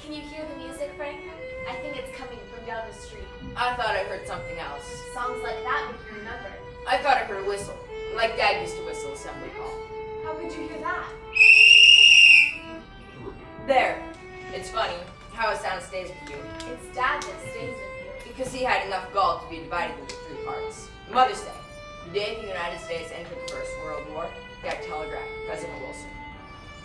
Can you hear the music, Frank? I think it's coming from down the street. I thought I heard something else. Songs like that make you remember. I thought I heard a whistle, like Dad used to whistle assembly call. How could you hear that? There. It's funny how a sound stays with you. It's Dad that stays with you. Because he had enough gall to be divided into 3 parts. Mother's Day, the day the United States entered the First World War, Dad telegraphed President Wilson.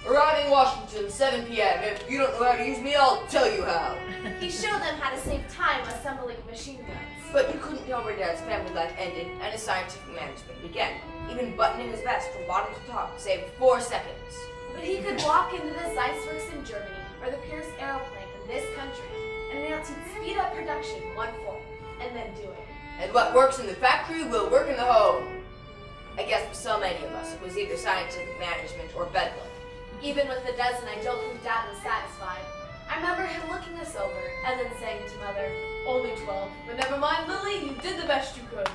Arriving Washington, 7 p.m. If you don't know how to use me, I'll tell you how. He showed them how to save time assembling machine guns. But you couldn't tell where Dad's family life ended and his scientific management began. Even buttoning his vest from bottom to top saved 4 seconds. But he could walk into the Zeiss Works in Germany or the Pierce aeroplane in this country and announce he'd speed up production 1/4 and then do it. And what works in the factory will work in the home. I guess for so many of us, it was either scientific management or bedlam. Even with the dozen, I don't think Dad was satisfied. I remember him looking us over and then saying to Mother, "Only 12, but never mind, Lily, you did the best you could."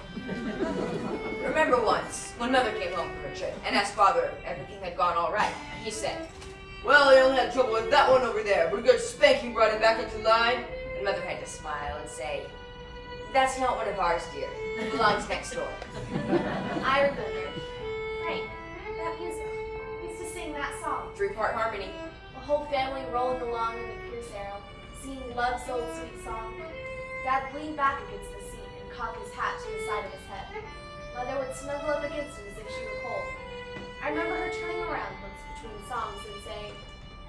Remember once, when Mother came home from her trip and asked Father if everything had gone all right, and he said, "Well, I only had trouble with that one over there, but a good spanking brought him back into line." And Mother had to smile and say, "That's not one of ours, dear. It belongs next door." I remember. Frank, that music. We used to sing that song. 3-part harmony. The whole family rolling along in the Pierce Arrow, singing Love's Old Sweet Song. Dad leaned back against the seat and cocked his hat to the side of his head. Mother would snuggle up against him as if she were cold. I remember her turning around once between songs and saying,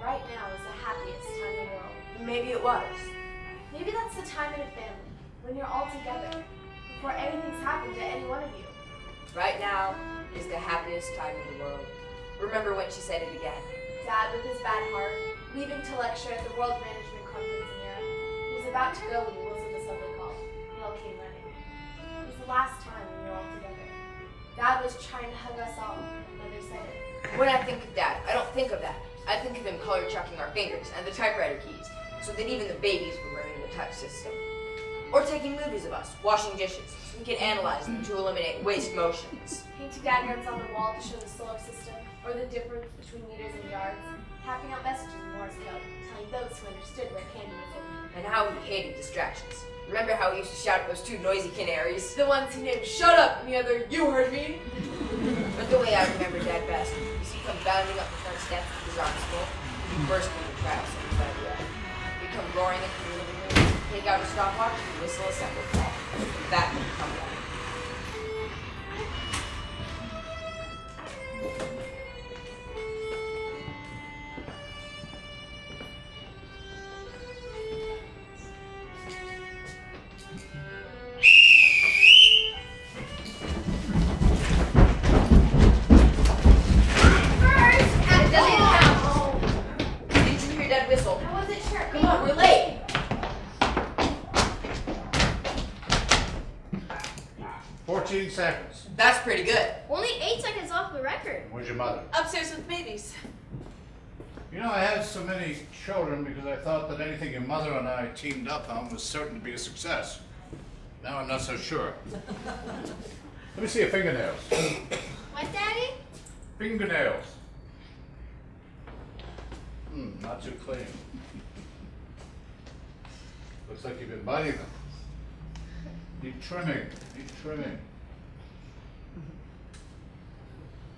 "Right now is the happiest time in the world." Maybe it was. Maybe that's the time in a family, when you're all together, before anything's happened to any one of you. Right now is the happiest time in the world. Remember when she said it again. Dad, with his bad heart, leaving to lecture at the World Management Conference in Europe. He was about to go when he whistled the subway call. We all came running. It was the last time we were all together. Dad was trying to hug us all. Mother said it. When I think of Dad, I don't think of that. I think of him color chucking our fingers and the typewriter keys, so that even the babies were learning the touch system. Or taking movies of us, washing dishes, so we can analyze them to eliminate waste motions. Painting diagrams on the wall to show the solar system, or the difference between meters and yards. Tapping out messages in Morse code, telling those who understood where candy was hidden. And how he hated distractions. Remember how he used to shout at those 2 noisy canaries? The ones he named "Shut Up" and the other "You Heard Me." But the way I remember Dad best is he'd come bounding up the front steps with his arms full. He'd burst into the trial center by the way. He'd come roaring into the living room, take out his stopwatch, and whistle a sample call. That would come down. Whistle. I wasn't sure. Come on, we're late. 14 seconds. That's pretty good. Only 8 seconds off the record. Where's your mother? Upstairs with babies. You know, I had so many children because I thought that anything your mother and I teamed up on was certain to be a success. Now I'm not so sure. Let me see your fingernails. What, Daddy? Fingernails. Not too clean. Looks like you've been biting them. Need trimming. Need trimming.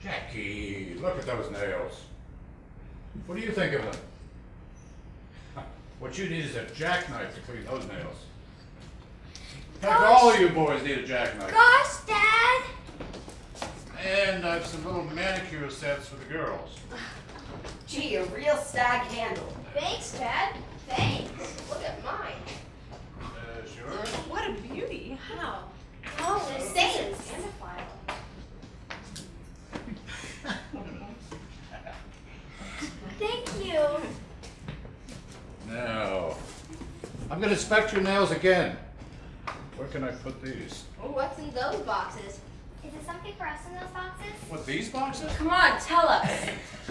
Jackie, look at those nails. What do you think of them? What you need is a jackknife to clean those nails. In fact, all of you boys need a jackknife. Gosh, Dad! And I have some little manicure sets for the girls. Gee, a real stag handle. Thanks, Dad. Thanks. Look at mine. Sure. What a beauty. Wow. Oh, it says. And a file. Thank you. Now, I'm going to inspect your nails again. Where can I put these? Oh, what's in those boxes? Is it something for us in those boxes? What, these boxes? Come on, tell us.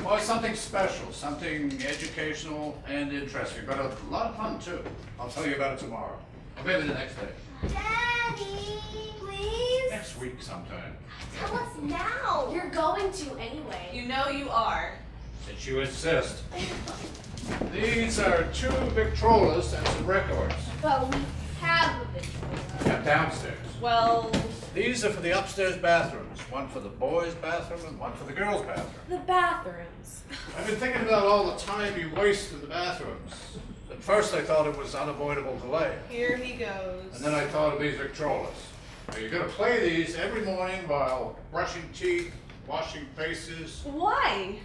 Well, it's something special, something educational and interesting, but a lot of fun too. I'll tell you about it tomorrow. Or maybe the next day. Daddy, please? Next week sometime. Tell us now. You're going to anyway. You know you are. Since you insist. These are 2 Victrolas and some records. But we have a Victrola. Yeah, downstairs. Well, These are for the upstairs bathrooms. One for the boys' bathroom and one for the girls' bathroom. the bathrooms. I've been thinking about all the time you waste in the bathrooms. At first I thought it was unavoidable delay. Here he goes. And then I thought of these Victrolas. Now you're gonna play these every morning while brushing teeth, washing faces. Why?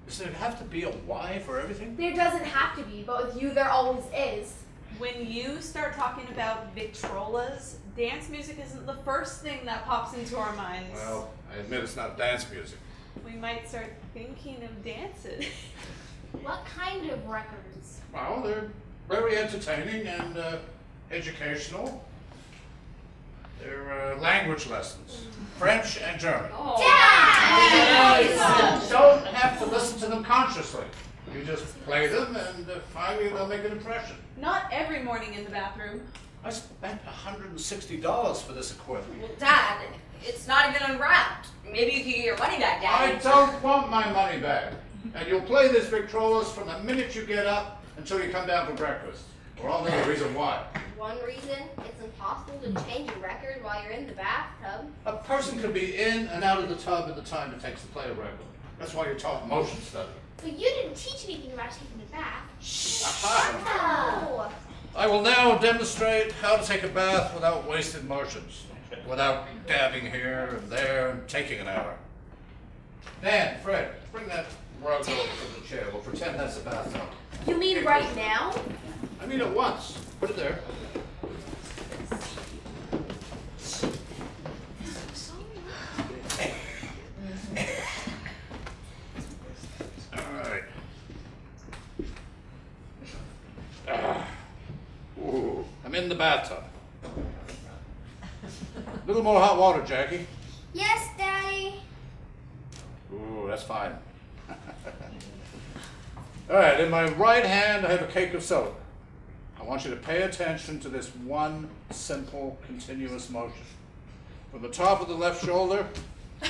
Does there have to be a why for everything? There doesn't have to be, but with you there always is. When you start talking about Victrolas, dance music isn't the first thing that pops into our minds. Well, I admit it's not dance music. We might start thinking of dancing. What kind of records? Well, they're very entertaining and educational. They're language lessons, French and German. Oh. You don't have to listen to them consciously. You just play them and finally they'll make an impression. Not every morning in the bathroom. I spent $160 for this equipment. Well, Dad, it's not even unwrapped. Maybe you could get your money back, I Dad. don't want my money back. And you'll play this Victrolas from the minute you get up until you come down for breakfast. Or I'll know the reason why. One reason, it's impossible to change a record while you're in the bathtub. A person could be in and out of the tub at the time it takes to play a record. That's why you're taught motion study. But you didn't teach anything about taking a bath. Aha. Oh. I will now demonstrate how to take a bath without wasted motions. Without dabbing here and there and taking an hour. Dan, Fred, bring that rug over to the chair. We'll pretend that's a bathtub. You mean right now? I mean at once. Put it there. Alright. Ooh, I'm in the bathtub. A little more hot water, Jackie. Yes, Daddy. Ooh, that's fine. Alright, in my right hand I have a cake of soda. I want you to pay attention to this one simple, continuous motion. From the top of the left shoulder,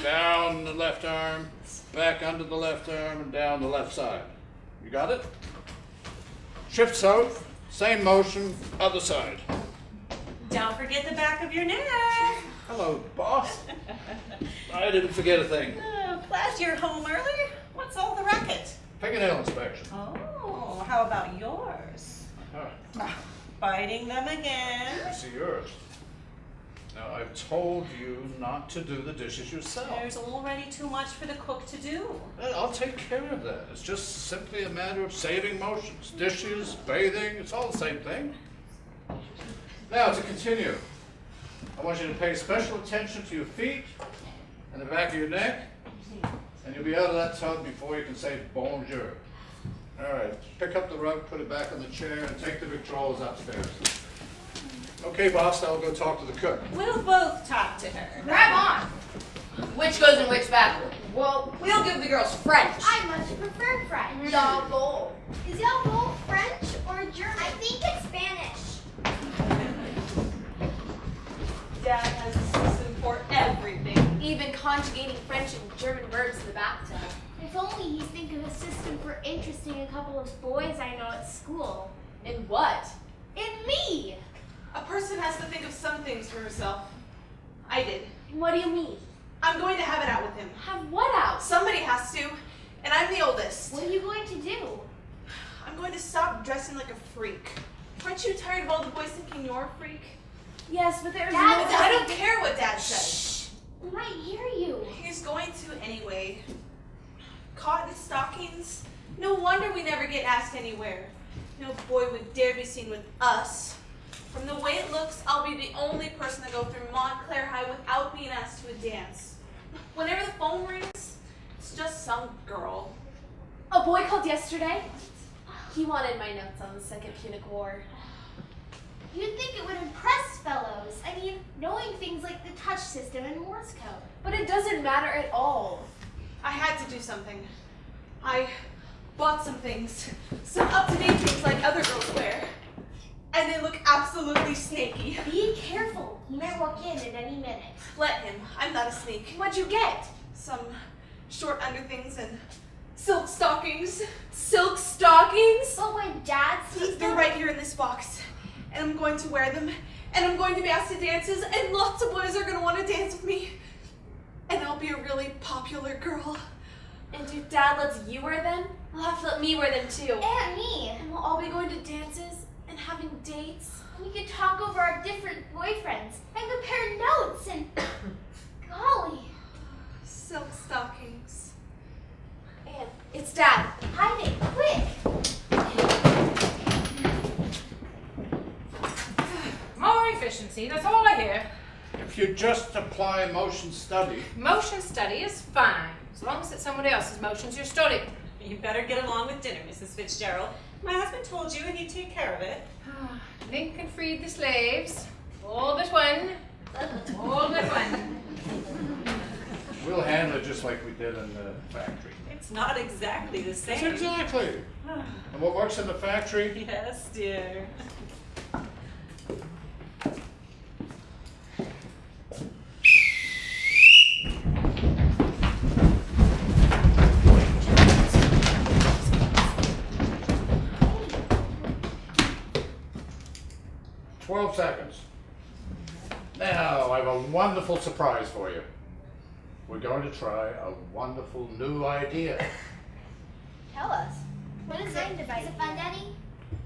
down the left arm, back under the left arm, and down the left side. You got it? Shift out, same motion, other side. Don't forget the back of your neck. Hello, boss. I didn't forget a thing. Glad you're home early. What's all the racket? Fingernail inspection. Oh, how about yours? Huh. Biting them again. I see yours. Now, I've told you not to do the dishes yourself. There's already too much for the cook to do. I'll take care of that. It's just simply a matter of saving motions. Dishes, bathing, it's all the same thing. Now, to continue, I want you to pay special attention to your feet and the back of your neck, and you'll be out of that tub before you can say bonjour. All right, pick up the rug, put it back on the chair, and take the Victrolas upstairs. Okay, boss, I'll go talk to the cook. We'll both talk to her. Grab on! Which goes in which bathroom? Well, we'll give the girls French. I much prefer French. Y'all both. Is y'all both French or German? I think it's Spanish. Dad has a system for everything. Even conjugating French and German verbs in the bathtub. If only he'd think of a system for interesting a couple of boys I know at school. In what? In me! A person has to think of some things for herself. I did. What do you mean? I'm going to have it out with him. Have what out? Somebody has to, and I'm the oldest. What are you going to do? I'm going to stop dressing like a freak. Aren't you tired of all the boys thinking you're a freak? Yes, but there's Dad, no... I don't care what Dad says. We might hear you. He's going to anyway. Cotton stockings? No wonder we never get asked anywhere. No boy would dare be seen with us. From the way it looks, I'll be the only person to go through Montclair High without being asked to a dance. Whenever the phone rings, it's just some girl. A boy called yesterday. He wanted my notes on the Second Punic War. You'd think it would impress fellows. I mean, knowing things like the touch system and Morse code. But it doesn't matter at all. I had to do something. I bought some things. Some up-to-date things like other girls wear. And they look absolutely snaky. Be careful. He might walk in at any minute. Let him. I'm not a sneak. What'd you get? Some short underthings and Silk stockings. Silk stockings? But when Dad sees They're them, right here in this box. And I'm going to wear them. And I'm going to be asked to dances. And lots of boys are going to want to dance with me. And I'll be a really popular girl. And if Dad lets you wear them, he'll have to let me wear them too. and me, And we'll all be going to dances and having dates. we could talk over our different boyfriends and compare notes and golly. Silk stockings. And it's Dad. Hide it, quick. More efficiency, that's all I hear. If you just apply motion study, Motion study is fine, as long as it's someone else's motions you're studying. You better get along with dinner, Mrs. Fitzgerald. My husband told you and you take care of it. Lincoln freed the slaves. All but one. All but one. we'll handle it just like we did in the factory. It's not exactly the That's same. exactly. And what works in the factory, Yes, dear. $12 seconds. Now, I have a wonderful surprise for you. We're going to try a wonderful new idea. Tell us. What is it? Is it fun, Daddy?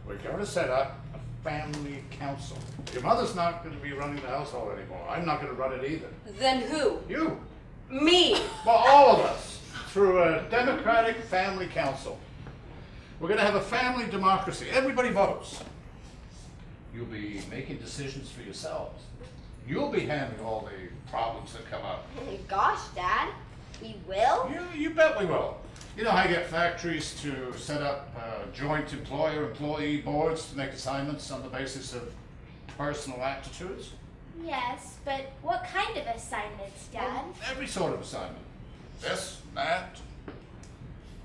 We're going to set up a family council. Your mother's not going to be running the household anymore. I'm not going to run it either. Then who? You. Me. Well, all of us, through a democratic family council. We're going to have a family democracy. Everybody votes. You'll be making decisions for yourselves. You'll be handling all the problems that come up. Gosh, Dad. We will? You bet we will. You know how you get factories to set up joint employer-employee boards to make assignments on the basis of personal aptitudes? Yes, but what kind of assignments, Dad? Every sort of assignment. This, that,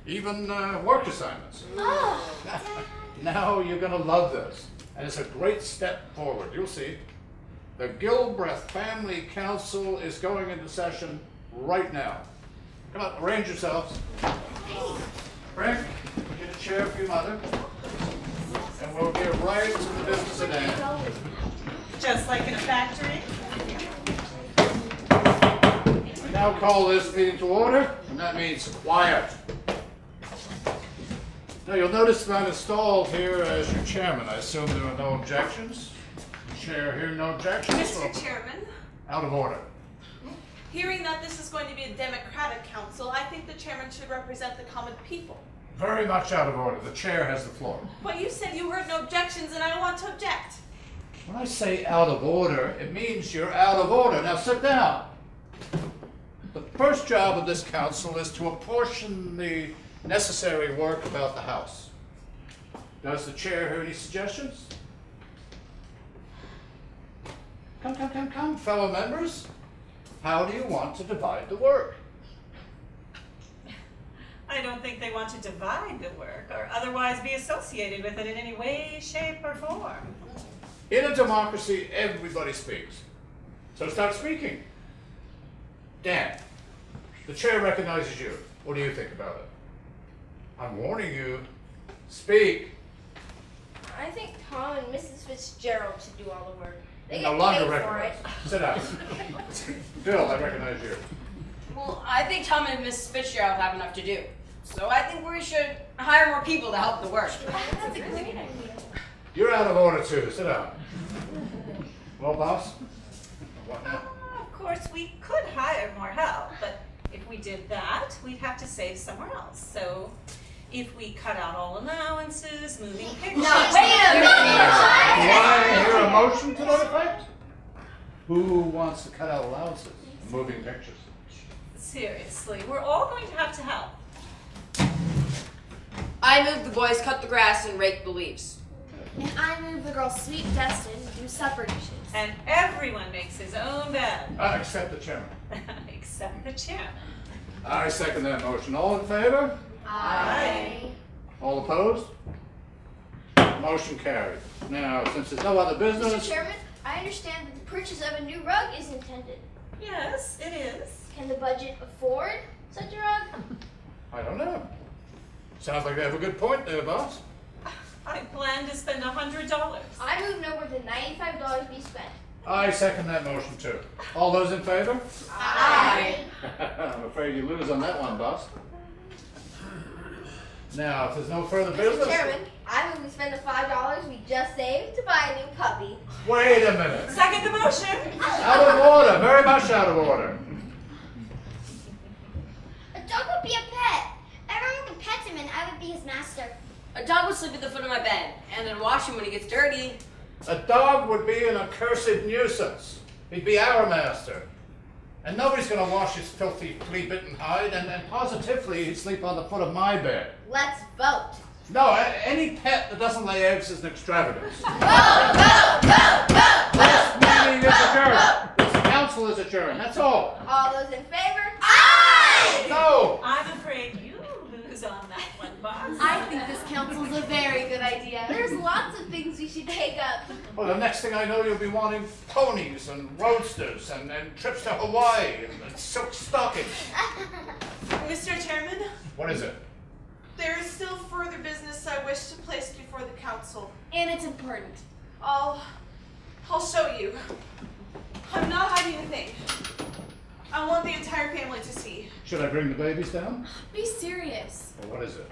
even work assignments. Oh, Dad. Now you're going to love this. And it's a great step forward. You'll see. The Gilbreth Family Council is going into session right now. Come on, arrange yourselves. Frank, get a chair for your mother. And we'll get right to the business at hand. Just like in a factory. I now call this meeting to order, and that means quiet. Now you'll notice that I'm installed here as your chairman. I assume there are no objections. Chair here, no objections. Mr. Chairman, Out of order. hearing that this is going to be a democratic council, I think the chairman should represent the common people. Very much out of order. The chair has the floor. But you said you heard no objections and I don't want to object. When I say out of order, it means you're out of order. Now sit down. The first job of this council is to apportion the necessary work about the house. Does the chair hear any suggestions? Come, fellow members. How do you want to divide the work? I don't think they want to divide the work or otherwise be associated with it in any way, shape, or form. In a democracy, everybody speaks. So start speaking. Dan, the chair recognizes you. What do you think about it? I'm warning you. Speak. I think Tom and Mrs. Fitzgerald should do all the work. They No get longer paid for recognize. it. Sit down. Bill, I recognize you. Well, I think Tom and Mrs. Fitzgerald have enough to do. So I think we should hire more people to help the work. That's a great idea. You're out of order too. Sit down. Well, boss? What now? Of course, we could hire more help, but if we did that, we'd have to save somewhere else. So if we cut out all allowances, moving pictures. No, wait a minute! Do I hear a motion to that effect? Who wants to cut out allowances? Moving pictures. Seriously, we're all going to have to help. I move the boys cut the grass and rake the leaves. And I move the girls sweep, dust, and do supper dishes. And everyone makes his own bed, Except the chairman. except the chairman. I second that motion. All in favor? Aye. All opposed? Motion carried. Now, since there's no other Mr. business, Chairman, I understand that the purchase of a new rug is intended. Yes, it is. Can the budget afford such a rug? I don't know. Sounds like they have a good point there, boss. I plan to spend $100. I move no more than $95 be spent. I second that motion too. All those in favor? Aye. I'm afraid you lose on that one, boss. Now, if there's no further business... Mr. Chairman, I move we spend the $5 we just saved to buy a new puppy. Wait a minute. Second the motion. Out of order, very much out of order. A dog would be a pet. Everyone can pet him and I would be his master. A dog would sleep at the foot of my bed, and then wash him when he gets dirty. A dog would be an accursed nuisance. He'd be our master. And nobody's going to wash his filthy, flea-bitten hide, and positively he'd sleep on the foot of my bed. Let's vote. No, any pet that doesn't lay eggs is an extravagance. Vote, vote, vote, vote, This meeting is adjourned. This council is adjourned, that's all. All those in favor? Aye! No! I'm afraid you lose on that one, boss. I think this council's a very good idea. There's lots of things we should take up. Well, the next thing I know, you'll be wanting ponies and roadsters and trips to Hawaii and silk stockings. Mr. Chairman, What is it? there is still further business I wish to place before the council. And it's important. I'll show you. I'm not hiding a thing. I want the entire family to see. Should I bring the babies down? Be serious. Or what is it?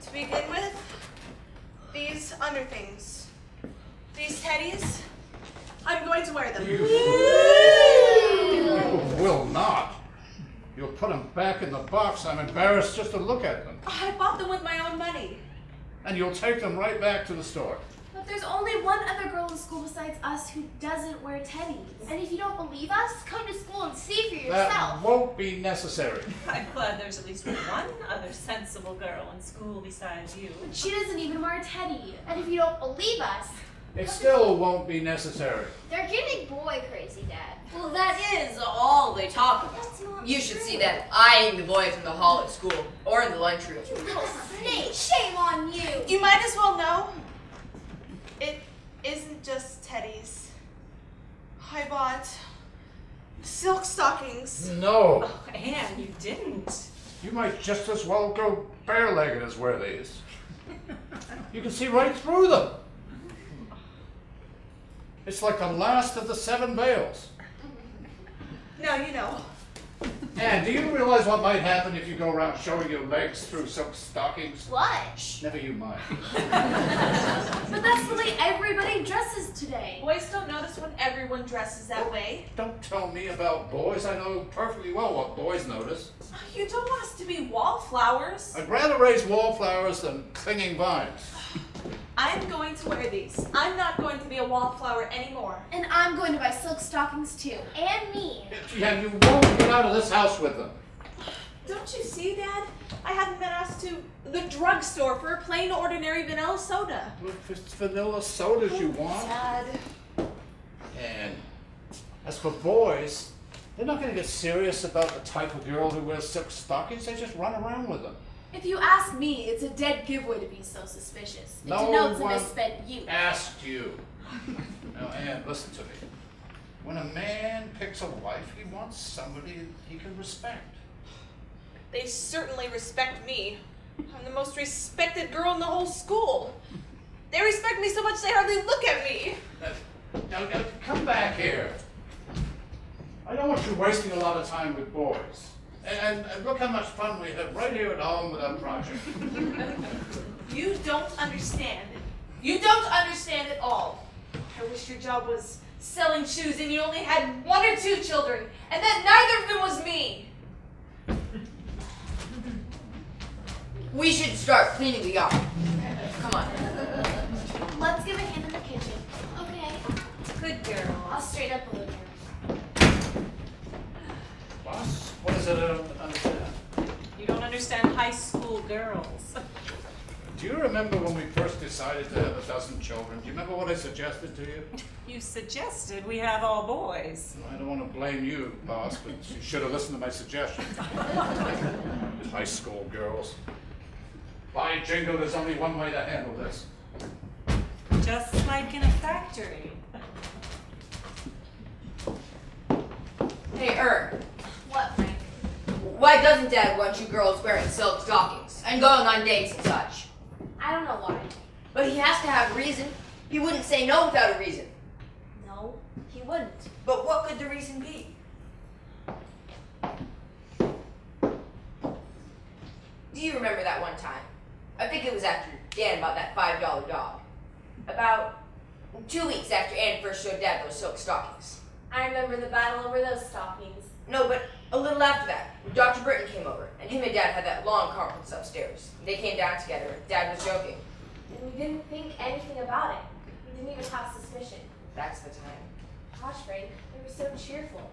To begin with, these underthings. These teddies, I'm going to wear them. You will not. You'll put them back in the box. I'm embarrassed just to look at them. I bought them with my own money. And you'll take them right back to the store. But there's only one other girl in school besides us who doesn't wear teddies. And if you don't believe us, come to school and see for That yourself. won't be necessary. I'm glad there's at least one other sensible girl in school besides you. She doesn't even wear a teddy. And if you don't believe us, It still won't be necessary. They're getting boy crazy, Dad. Well, that is all they talk about. that's not You should true. see them eyeing the boys in the hall at school or in the lunchroom. Little snake, shame on you. You might as well know. It isn't just teddies. I bought silk stockings. No. Oh, Anne, you didn't. You might just as well go bare-legged as wear these. You can see right through them. It's like the last of the 7 veils. Now you know. And do you realize what might happen if you go around showing your legs through silk stockings? What? Never you mind. But that's the way everybody dresses today. Boys don't notice when everyone dresses that way. Don't tell me about boys. I know perfectly well what boys notice. You don't want us to be wallflowers. I'd rather raise wallflowers than clinging vines. I'm going to wear these. I'm not going to be a wallflower anymore. And I'm going to buy silk stockings too. And me. And you won't get out of this house with them. Don't you see, Dad? I haven't been asked to the drugstore for a plain, ordinary vanilla soda. If it's vanilla sodas you want. Dad. And as for boys, they're not going to get serious about the type of girl who wears silk stockings. They just run around with them. If you ask me, it's a dead giveaway to be so suspicious. It No denotes a one misspent youth. asked you. Now, Ann, listen to me. When a man picks a wife, he wants somebody he can respect. They certainly respect me. I'm the most respected girl in the whole school. They respect me so much they hardly look at me. Now, come back here. I don't want you wasting a lot of time with boys. And look how much fun we have right here at home with our project. You don't understand. You don't understand at all. I wish your job was selling shoes and you only had 1 or 2 children, and that neither of them was me. We should start cleaning the yard. Come on. Let's give a hand in the kitchen. Okay. Good girl. I'll straighten up a little here. Boss, what is it I don't understand? You don't understand high school girls. Do you remember when we first decided to have 12 children? Do you remember what I suggested to you? You suggested we have all boys. I don't want to blame you, boss, but you should have listened to my suggestion. High school girls. By jingo, there's only one way to handle this. Just like in a factory. Hey, What, Frank? why doesn't Dad want you girls wearing silk stockings? and going on dates and such. I don't know why. But he has to have a reason. He wouldn't say no without a reason. No, he wouldn't. But what could the reason be? Do you remember that one time? I think it was after Dan bought that $5 dog. About 2 weeks after Anne first showed Dad those silk stockings. I remember the battle over those stockings. No, but a little after that, Dr. Burton came over, and him and Dad had that long conference upstairs. They came down together, and Dad was joking. And we didn't think anything about it. We didn't even have suspicion. That's the time. Gosh, Frank, they were so cheerful.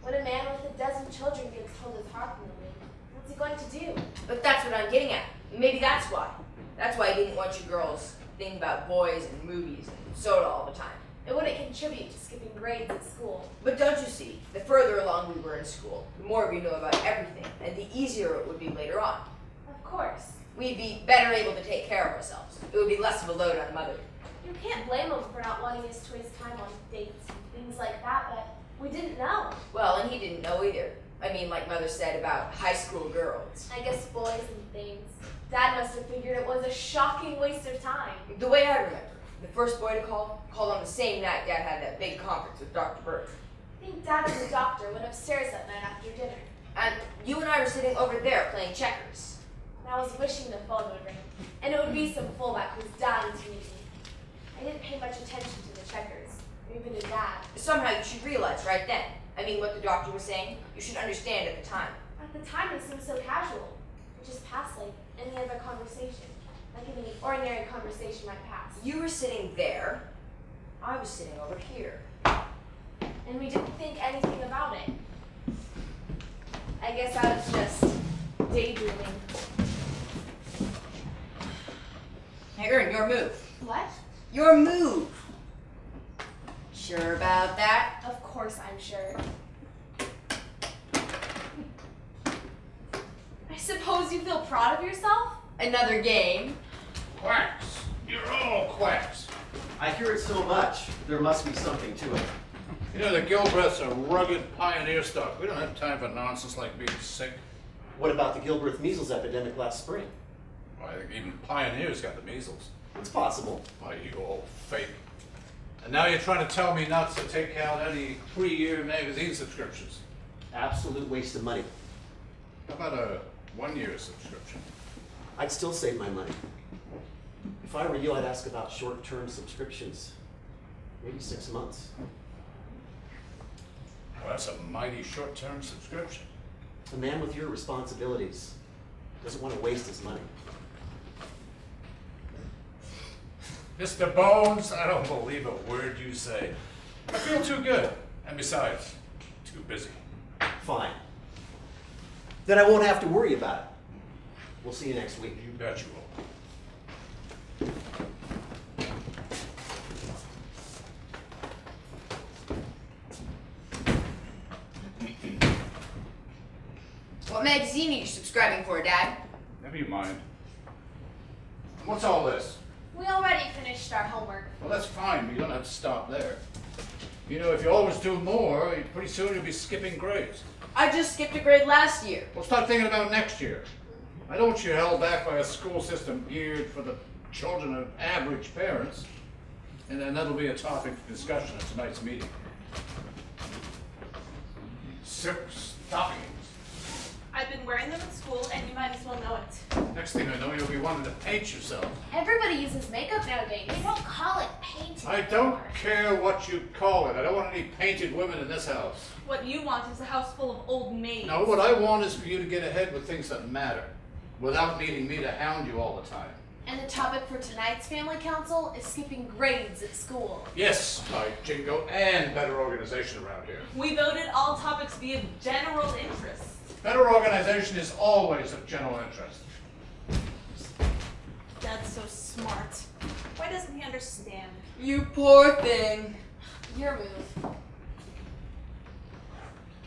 When a man with a dozen children gets told his heart in the wind, what's he going to do? But that's what I'm getting at. Maybe that's why. That's why he didn't want you girls thinking about boys and movies and soda all the time. It wouldn't contribute to skipping grades at school. But don't you see, the further along we were in school, the more we knew about everything, and the easier it would be later on. Of course. We'd be better able to take care of ourselves. It would be less of a load on Mother. You can't blame him for not wanting us to waste time on dates and things like that, but we didn't know. Well, and he didn't know either. I mean, like Mother said about high school girls. I guess boys and things. Dad must have figured it was a shocking waste of time. The way I remember, the first boy to call called on the same night Dad had that big conference with Dr. Burke. I think Dad and the doctor went upstairs that night after dinner. And you and I were sitting over there playing checkers. And I was wishing the phone would ring. And it would be some fullback who's dying to meet me. I didn't pay much attention to the checkers, or even to Dad. Somehow you should realize right then. I mean, what the doctor was saying, you should understand at the time. At the time, it seemed so casual. It just passed like any other conversation. Like any ordinary conversation might pass. You were sitting there. I was sitting over here. And we didn't think anything about it. I guess I was just daydreaming. Hey, Erin, your move. What? Your move. Sure about that? Of course I'm sure. I suppose you feel proud of yourself? Another game. Quacks. You're all quacks. I hear it so much, there must be something to it. You know, the Gilbreths are rugged pioneer stock. We don't have time for nonsense like being sick. What about the Gilbreth measles epidemic last spring? Why, even pioneers got the measles. It's possible. Why, you old fake. And now you're trying to tell me not to take out any 3-year magazine subscriptions. Absolute waste of money. How about a 1-year subscription? I'd still save my money. If I were you, I'd ask about short-term subscriptions. Maybe 6 months. Well, that's a mighty short-term subscription. A man with your responsibilities doesn't want to waste his money. Mr. Bones, I don't believe a word you say. I feel too good. And besides, too busy. Fine. Then I won't have to worry about it. We'll see you next week. You bet you will. What magazine are you subscribing for, Dad? Never you mind. And what's all this? We already finished our homework. Well, that's fine, but you don't have to stop there. You know, if you always do more, pretty soon you'll be skipping grades. I just skipped a grade last year. Well, start thinking about next year. I don't want you held back by a school system geared for the children of average parents. And then that'll be a topic for discussion at tonight's meeting. Silk stockings. I've been wearing them at school, and you might as well know it. Next thing I know, you'll be wanting to paint yourself. Everybody uses makeup nowadays. They don't call it painting. I don't care what you call it. I don't want any painted women in this house. What you want is a house full of old maids. No, what I want is for you to get ahead with things that matter, without needing me to hound you all the time. And the topic for tonight's family council is skipping grades at school. Yes, by jingo, and better organization around here. We voted all topics be of general interest. Better organization is always of general interest. Dad's so smart. Why doesn't he understand? You poor thing. Your move.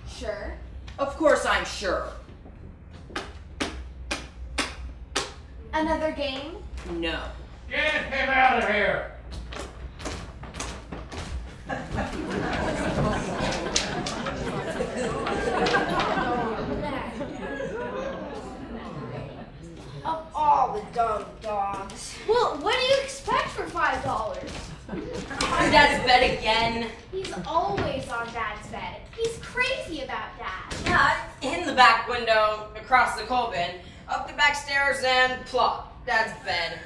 Sure. Of course I'm sure. Another game? No. Get him out of here! Of Oh, the dumb dogs. Well, what do you expect for $5? Your dad's bed again. He's always on Dad's bed. He's crazy about Dad. Yeah, in the back window, across the coal bin, up the back stairs, and plop. Dad's bed.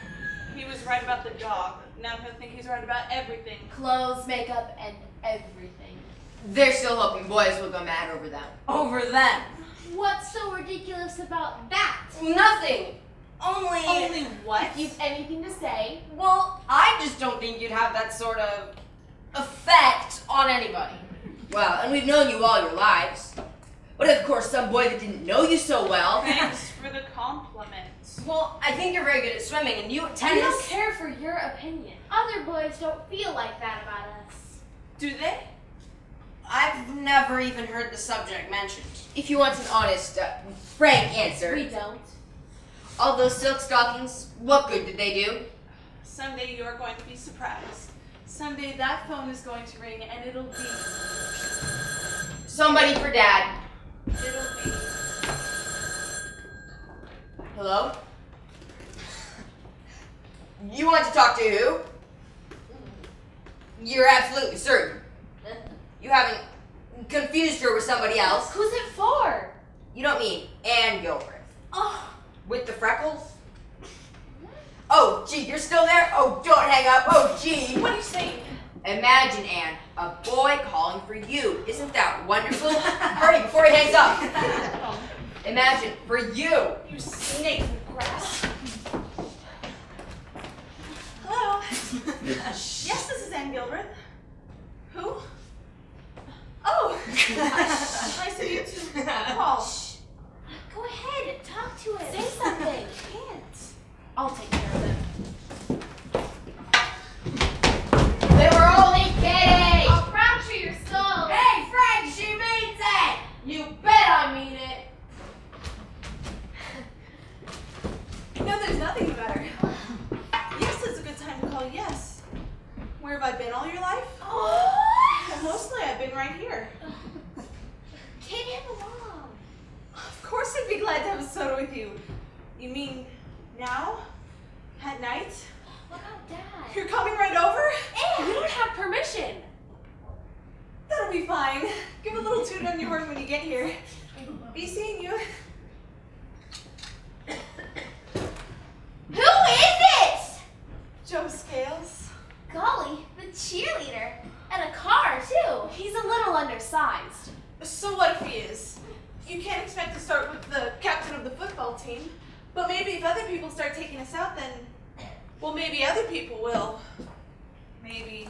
He was right about the dog. Now he'll think he's right about everything. Clothes, makeup, and everything. They're still hoping boys will go mad over them. Over them. What's so ridiculous about that? Nothing. Only what? If you've anything to say, well, I just don't think you'd have that sort of effect on anybody. Well, and we've known you all your lives. But of course, some boy that didn't know you so well. Thanks for the compliment. Well, I think you're very good at swimming, and you at we tennis. don't care for your opinion. Other boys don't feel like that about us. Do they? I've never even heard the subject mentioned. If you want an honest, frank answer. We don't. All those silk stockings, what good did they do? Someday you're going to be surprised. Someday that phone is going to ring and it'll be. Somebody for Dad. It'll be. Hello? You want to talk to who? You're absolutely certain. You haven't confused her with somebody else. Who's it for? You don't mean Ann Gilbreth. Oh, With the freckles? Oh, gee, you're still there? Oh, don't hang up. Oh, gee. What are you saying? Imagine, Anne, a boy calling for you. Isn't that wonderful? Hurry before he hangs up. Imagine, for you. You snake in the grass. Hello. Yes, this is Ann Gilbreth. Who? Oh, nice of you to call. Go ahead, talk to him. say something. Can't. I'll take care of it. They were only kidding. I'll fracture your skull. Hey, Frank, she means it. You bet I mean it. No, there's nothing the matter. Yes, it's a good time to call. Yes. Where have I been all your life? Well, mostly I've been right here. Take him along. Of course I'd be glad to have a soda with you. You mean now? At night? What about Dad? You're coming right over? We don't have permission. That'll be fine. Give a little toot on your horn when you get here. Be seeing you. Who is it? Joe Scales. Golly, the cheerleader. And a car, too. He's a little undersized. So what if he is? You can't expect to start with the captain of the football team. But maybe if other people start taking us out, then, well, maybe other people will. Maybe.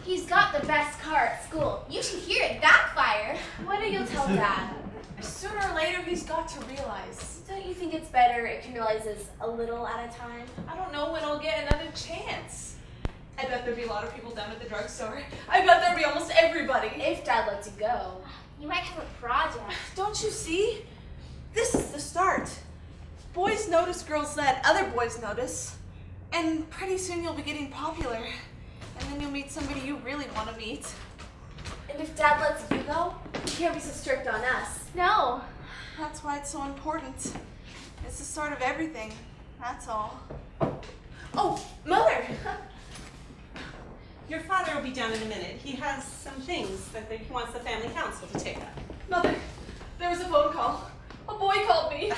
He's got the best car at school. You should hear it backfire. When do you tell Dad? Sooner or later, he's got to realize. Don't you think it's better if he realizes a little at a time? I don't know when I'll get another chance. I bet there'll be a lot of people down at the drugstore. I bet there'll be almost everybody. If Dad lets you go. You might have a project. Don't you see? This is the start. Boys notice girls that other boys notice. And pretty soon you'll be getting popular. And then you'll meet somebody you really want to meet. And if Dad lets you go, he can't be so strict on us. No. That's why it's so important. It's the start of everything. That's all. Oh, Mother! Your father will be down in a minute. He has some things that he wants the family council to take up. Mother, there was a phone call. A boy called me.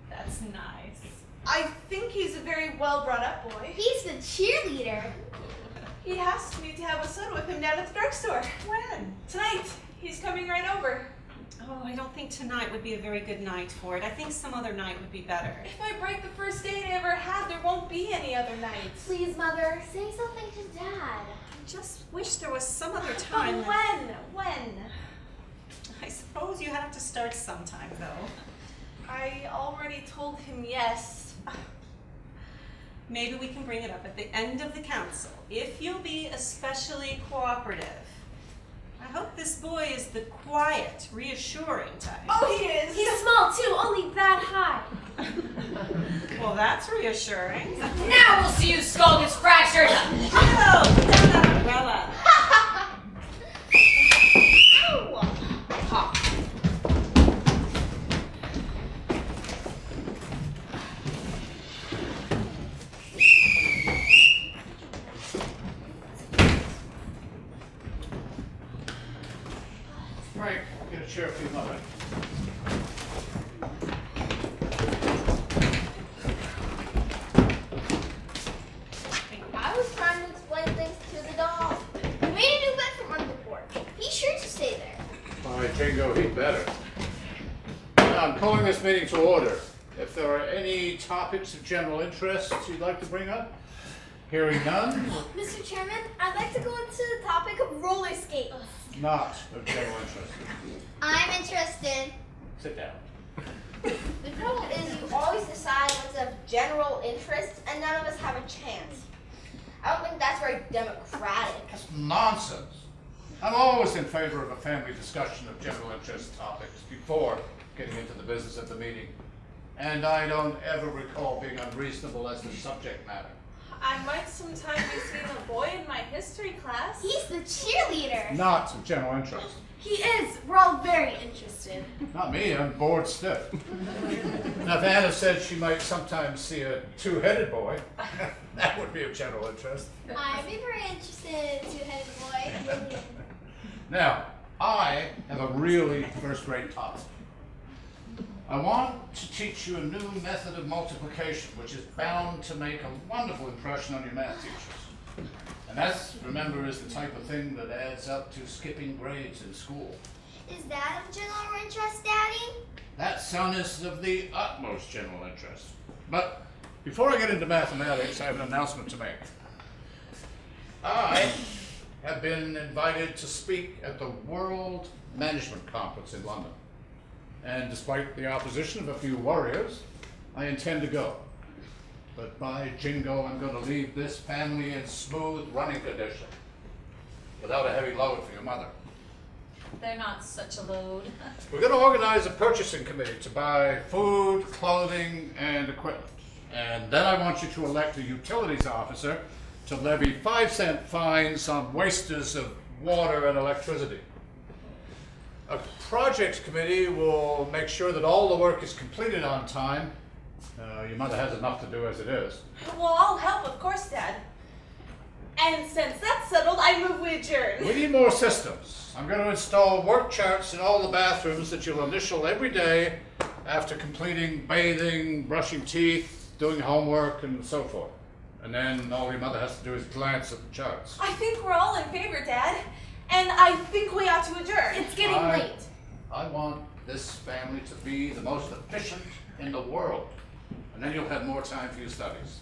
That's nice. I think he's a very well brought up boy. He's the cheerleader. He asked me to have a soda with him down at the drugstore. When? Tonight. He's coming right over. Oh, I don't think tonight would be a very good night for it. I think some other night would be better. If I break the first date I ever had, there won't be any other nights. Please, Mother. Say something to Dad. I just wish there was some other But time. when? I suppose you have to start sometime, though. I already told him yes. Maybe we can bring it up at the end of the council, if you'll be especially cooperative. I hope this boy is the quiet, reassuring type. Oh, he is. He's small too, only that high. Well, that's reassuring. Now we'll see whose skull gets fractured. Hello, put down that umbrella. I'm calling this meeting to order. If there are any topics of general interest you'd like to bring up, hearing none, Mr. Chairman, I'd like to go into the topic of roller skates. not of general interest. I'm interested. Sit down. The trouble is you always decide what's of general interest and none of us have a chance. I don't think that's very democratic. That's nonsense. I'm always in favor of a family discussion of general interest topics before getting into the business of the meeting. And I don't ever recall being unreasonable as to subject matter. I might sometime be seeing a boy in my history class. He's the cheerleader. Not of general interest. He is. We're all very interested. Not me, I'm bored stiff. Now, if Anna said she might sometimes see a two-headed boy, that would be of general interest. I'd be very interested in two-headed boy. Now, I have a really first-rate topic. I want to teach you a new method of multiplication, which is bound to make a wonderful impression on your math teachers. And that's, remember, is the type of thing that adds up to skipping grades in school. Is that of general interest, Daddy? That, son, is of the utmost general interest. But before I get into mathematics, I have an announcement to make. I have been invited to speak at the World Management Conference in London. And despite the opposition of a few warriors, I intend to go. But by jingo, I'm going to leave this family in smooth running condition, without a heavy load for your mother. They're not such a load. We're going to organize a purchasing committee to buy food, clothing, and equipment. And then I want you to elect a utilities officer to levy 5-cent fines on wasters of water and electricity. A projects committee will make sure that all the work is completed on time. Your mother has enough to do as it is. Well, I'll help, of course, Dad. And since that's settled, I move we adjourn. We need more systems. I'm going to install work charts in all the bathrooms that you'll initial every day after completing bathing, brushing teeth, doing homework, and so forth. And then all your mother has to do is glance at the charts. I think we're all in favor, Dad. And I think we ought to adjourn. It's getting late. I want this family to be the most efficient in the world. And then you'll have more time for your studies.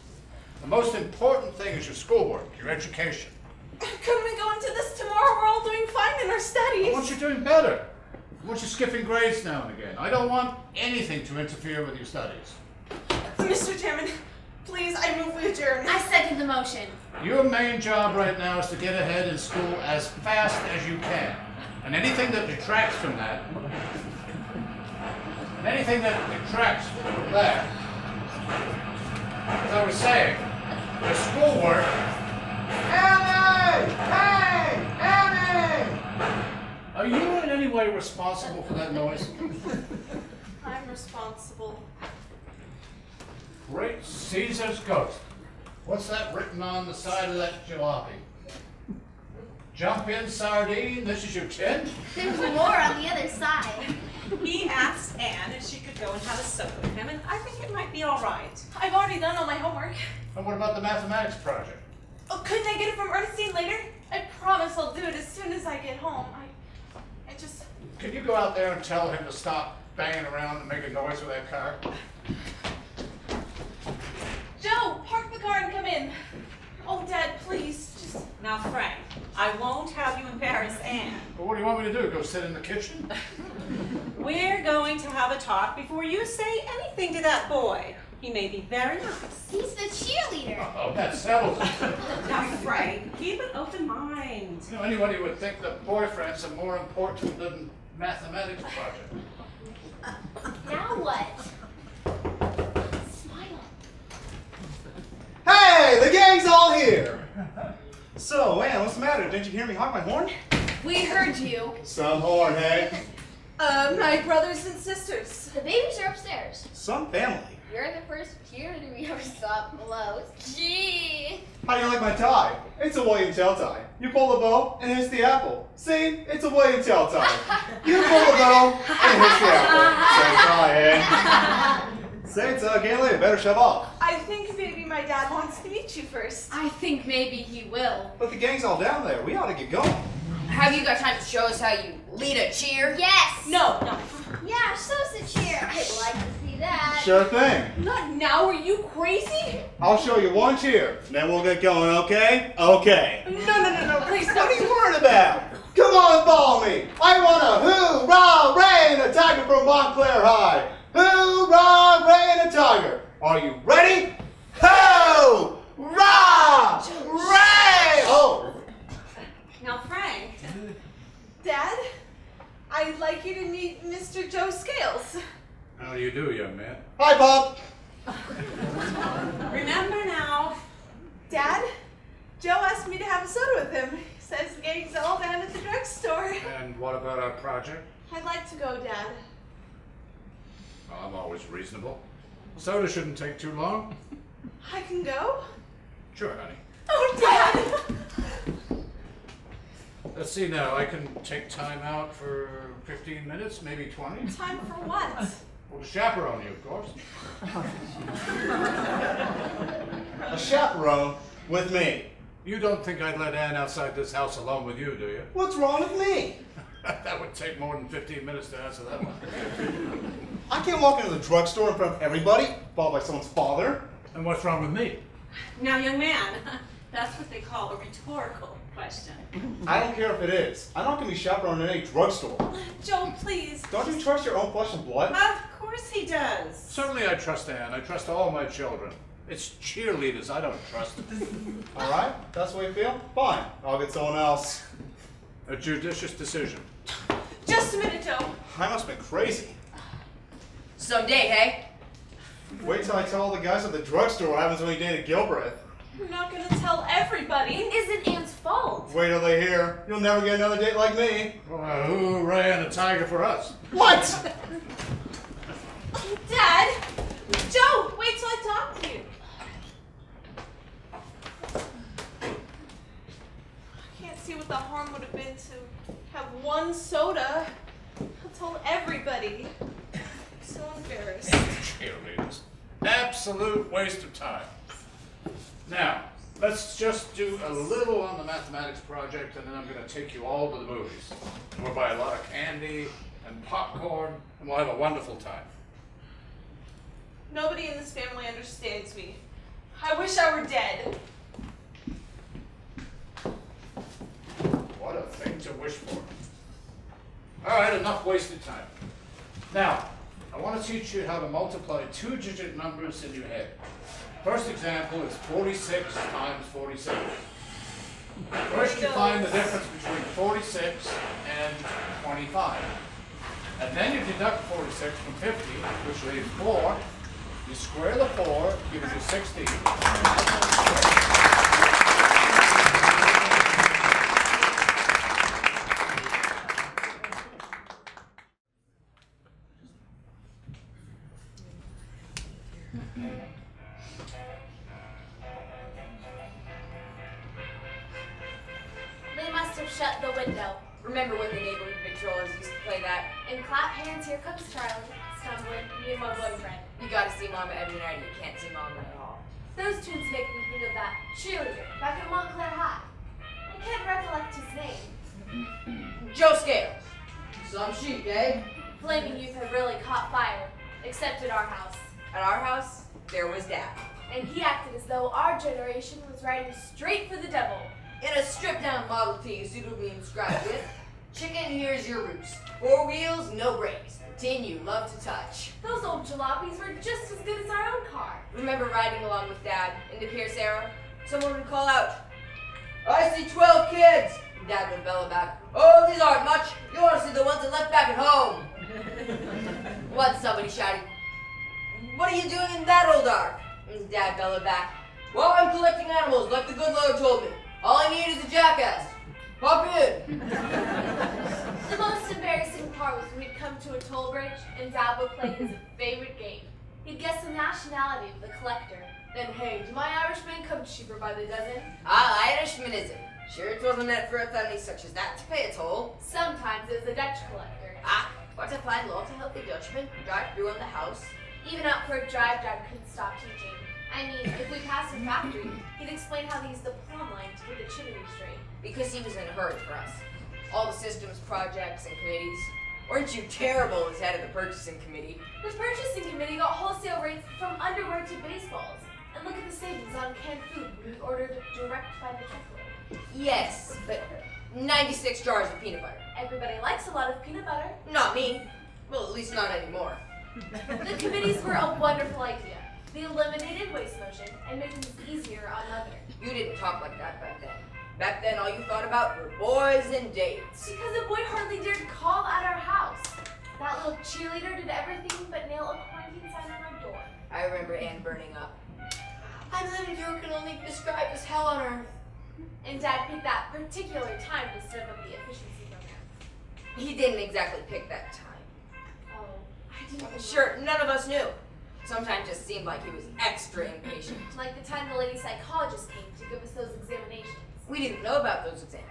The most important thing is your schoolwork, your education. Couldn't we go into this tomorrow? We're all doing fine in our I studies. want you doing better. I want you skipping grades now and again. I don't want anything to interfere with your studies. Mr. Chairman, please, I move we adjourn. I second the motion. Your main job right now is to get ahead in school as fast as you can. And anything that detracts from that, as I was saying, your schoolwork. Annie! Hey! Annie! Are you in any way responsible for that noise? I'm responsible. Great Caesar's ghost. What's that written on the side of that jalopy? Jump in, sardine, this is your tin? There's more on the other side. He asked Anne if she could go and have a soak with him, and I think it might be all right. I've already done all my homework. And what about the mathematics project? Oh, couldn't I get it from Ernestine later? I promise I'll do it as soon as I get home. I just... Can you go out there and tell him to stop banging around and making noise with that car? Joe, park the car and come in. Oh, Dad, please, just... Now, Frank, I won't have you embarrass Anne. Well, what do you want me to do? Go sit in the kitchen? We're going to have a talk before you say anything to that boy. He may be very nice. He's the cheerleader. Oh, that settles it. Now, Frank, keep an open mind. You know, anybody would think that boyfriends are more important than mathematics project. Now what? Smile. Hey, the gang's all here! So, Ann, what's the matter? Didn't you hear me honk my horn? We heard you. Some horn, hey? My brothers and sisters. The babies are upstairs. Some family. You're the first cheerleader we ever saw up below. Gee. How do you like my tie? It's a William Tell tie. You pull the bow, and it hits the apple. See? It's a William Tell tie. You pull the bow, and it hits the apple. Same tie, eh? Say it's Galen, better shove off. I think maybe my dad wants to meet you first. I think maybe he will. But the gang's all down there. We ought to get going. Have you got time to show us how you lead a cheer? Yes. No. Yes. Yeah, sausage here. I'd like to see that. Sure thing. Not now, are you crazy? I'll show you one cheer, then we'll get going, okay? Okay. No, please What are you worried about? Come on, follow me. I want a hoorah, Ray and a tiger from Montclair High. Hoorah, Ray and a tiger. Are you ready? Ho! Rah! Ray! Oh. Now, Frank, Dad, I'd like you to meet Mr. Joe Scales. How do you do, young man? Hi, Bob. remember now. Dad, Joe asked me to have a soda with him. He says the gang's all down at the drugstore. And what about our project? I'd like to go, Dad. Well, I'm always reasonable. Soda shouldn't take too long. I can go? Sure, honey. Oh, Dad! Let's see now. I can take time out for 15 minutes, maybe 20. Time for what? Well, to chaperone you, of course. A chaperone with me. You don't think I'd let Ann outside this house alone with you, do you? What's wrong with me? That would take more than 15 minutes to answer that one. I can't walk into the drugstore in front of everybody, followed by someone's father. And what's wrong with me? Now, young man, that's what they call a rhetorical question. I don't care if it is. I'm not going to be chaperoned in any drugstore. Joe, please. Don't you trust your own flesh and blood? Of course he does. Certainly I trust Ann. I trust all my children. It's cheerleaders I don't trust. All right, that's the way you feel? Fine, I'll get someone else. A judicious decision. Just a minute, Joe. I must have been crazy. Someday, hey? Wait till I tell all the guys at the drugstore what happens when you dated Gilbreth. I'm not gonna tell everybody. It isn't Anne's fault. Wait till they hear. You'll never get another date like me. Well, hooray and a tiger for us. What? Dad! Joe, wait till I talk to you. I can't see what the harm would have been to have one soda. I told everybody. I'm so embarrassed. Cheerleaders. Absolute waste of time. Now, let's just do a little on the mathematics project, and then I'm going to take you all to the movies. We'll buy a lot of candy and popcorn, and we'll have a wonderful time. Nobody in this family understands me. I wish I were dead. What a thing to wish for. All right, enough wasted time. Now, I want to teach you how to multiply two-digit numbers in your head. First example is 46 times 47. First you find the difference between 46 and 25. And then you deduct 46 from 50, which leaves 4. You square the 4, gives you 16. They must have shut the window. Remember when the neighborhood patrollers used to play that? And clap hands, here comes Charlie. Stumbling, me and my boyfriend. You gotta see Mama every night, you can't see Mama at all. Those tunes make me think of that cheerleader back at Montclair High. I can't recollect his name. Joe Scales. Some sheep, eh? Flaming Youth had really caught fire, except at our house. At our house, there was Dad. And he acted as though our generation was riding straight for the devil. In a stripped-down Model T suitably inscribed with, "Chicken, here's your roost. 4 wheels, no brakes. Tin you love to touch." Those old jalopies were just as good as our own car. Remember riding along with Dad into Pierce Arrow? Someone would call out, "I see 12 kids." And Dad would bellow back, "Oh, these aren't much. You want to see the ones that left back at home." Once somebody shouted, "What are you doing in that old ark?" And Dad bellowed back, "Well, I'm collecting animals like the good Lord told me. All I need is a jackass. Hop in." The most embarrassing part was when we'd come to a toll bridge and Dad would play his favorite game. He'd guess the nationality of the collector. Then, hey, do my Irishmen come cheaper by the dozen? Irishmanism. Sure, it wasn't meant for a family such as that to pay a toll. Sometimes it was a Dutch collector. What a fine law to help the Dutchman drive through on the house. Even out for a drive, Dad couldn't stop teaching. I mean, if we passed a factory, he'd explain how they used the plumb line to get the chimney straight. Because he was in a hurry for us. All the systems, projects, and committees. Weren't you terrible as head of the purchasing committee? The purchasing committee got wholesale rates from underwear to baseballs. And look at the savings on canned food we ordered direct by the truckload. Yes, but 96 jars of peanut butter. Everybody likes a lot of peanut butter. Not me. Well, at least not anymore. The committees were a wonderful idea. They eliminated waste motion and made things easier on Mother. You didn't talk like that back then. Back then, all you thought about were boys and dates. Because a boy hardly dared call at our house. That little cheerleader did everything but nail a quarantine sign on our door. I remember Anne burning up. I'm living through what can only be described as hell on earth. And Dad picked that particular time to serve up the efficiency program. He didn't exactly pick that time. Oh, I didn't. Sure, none of us knew. Sometimes it seemed like he was extra impatient. Like the time the lady psychologist came to give us those examinations. We didn't know about those exams.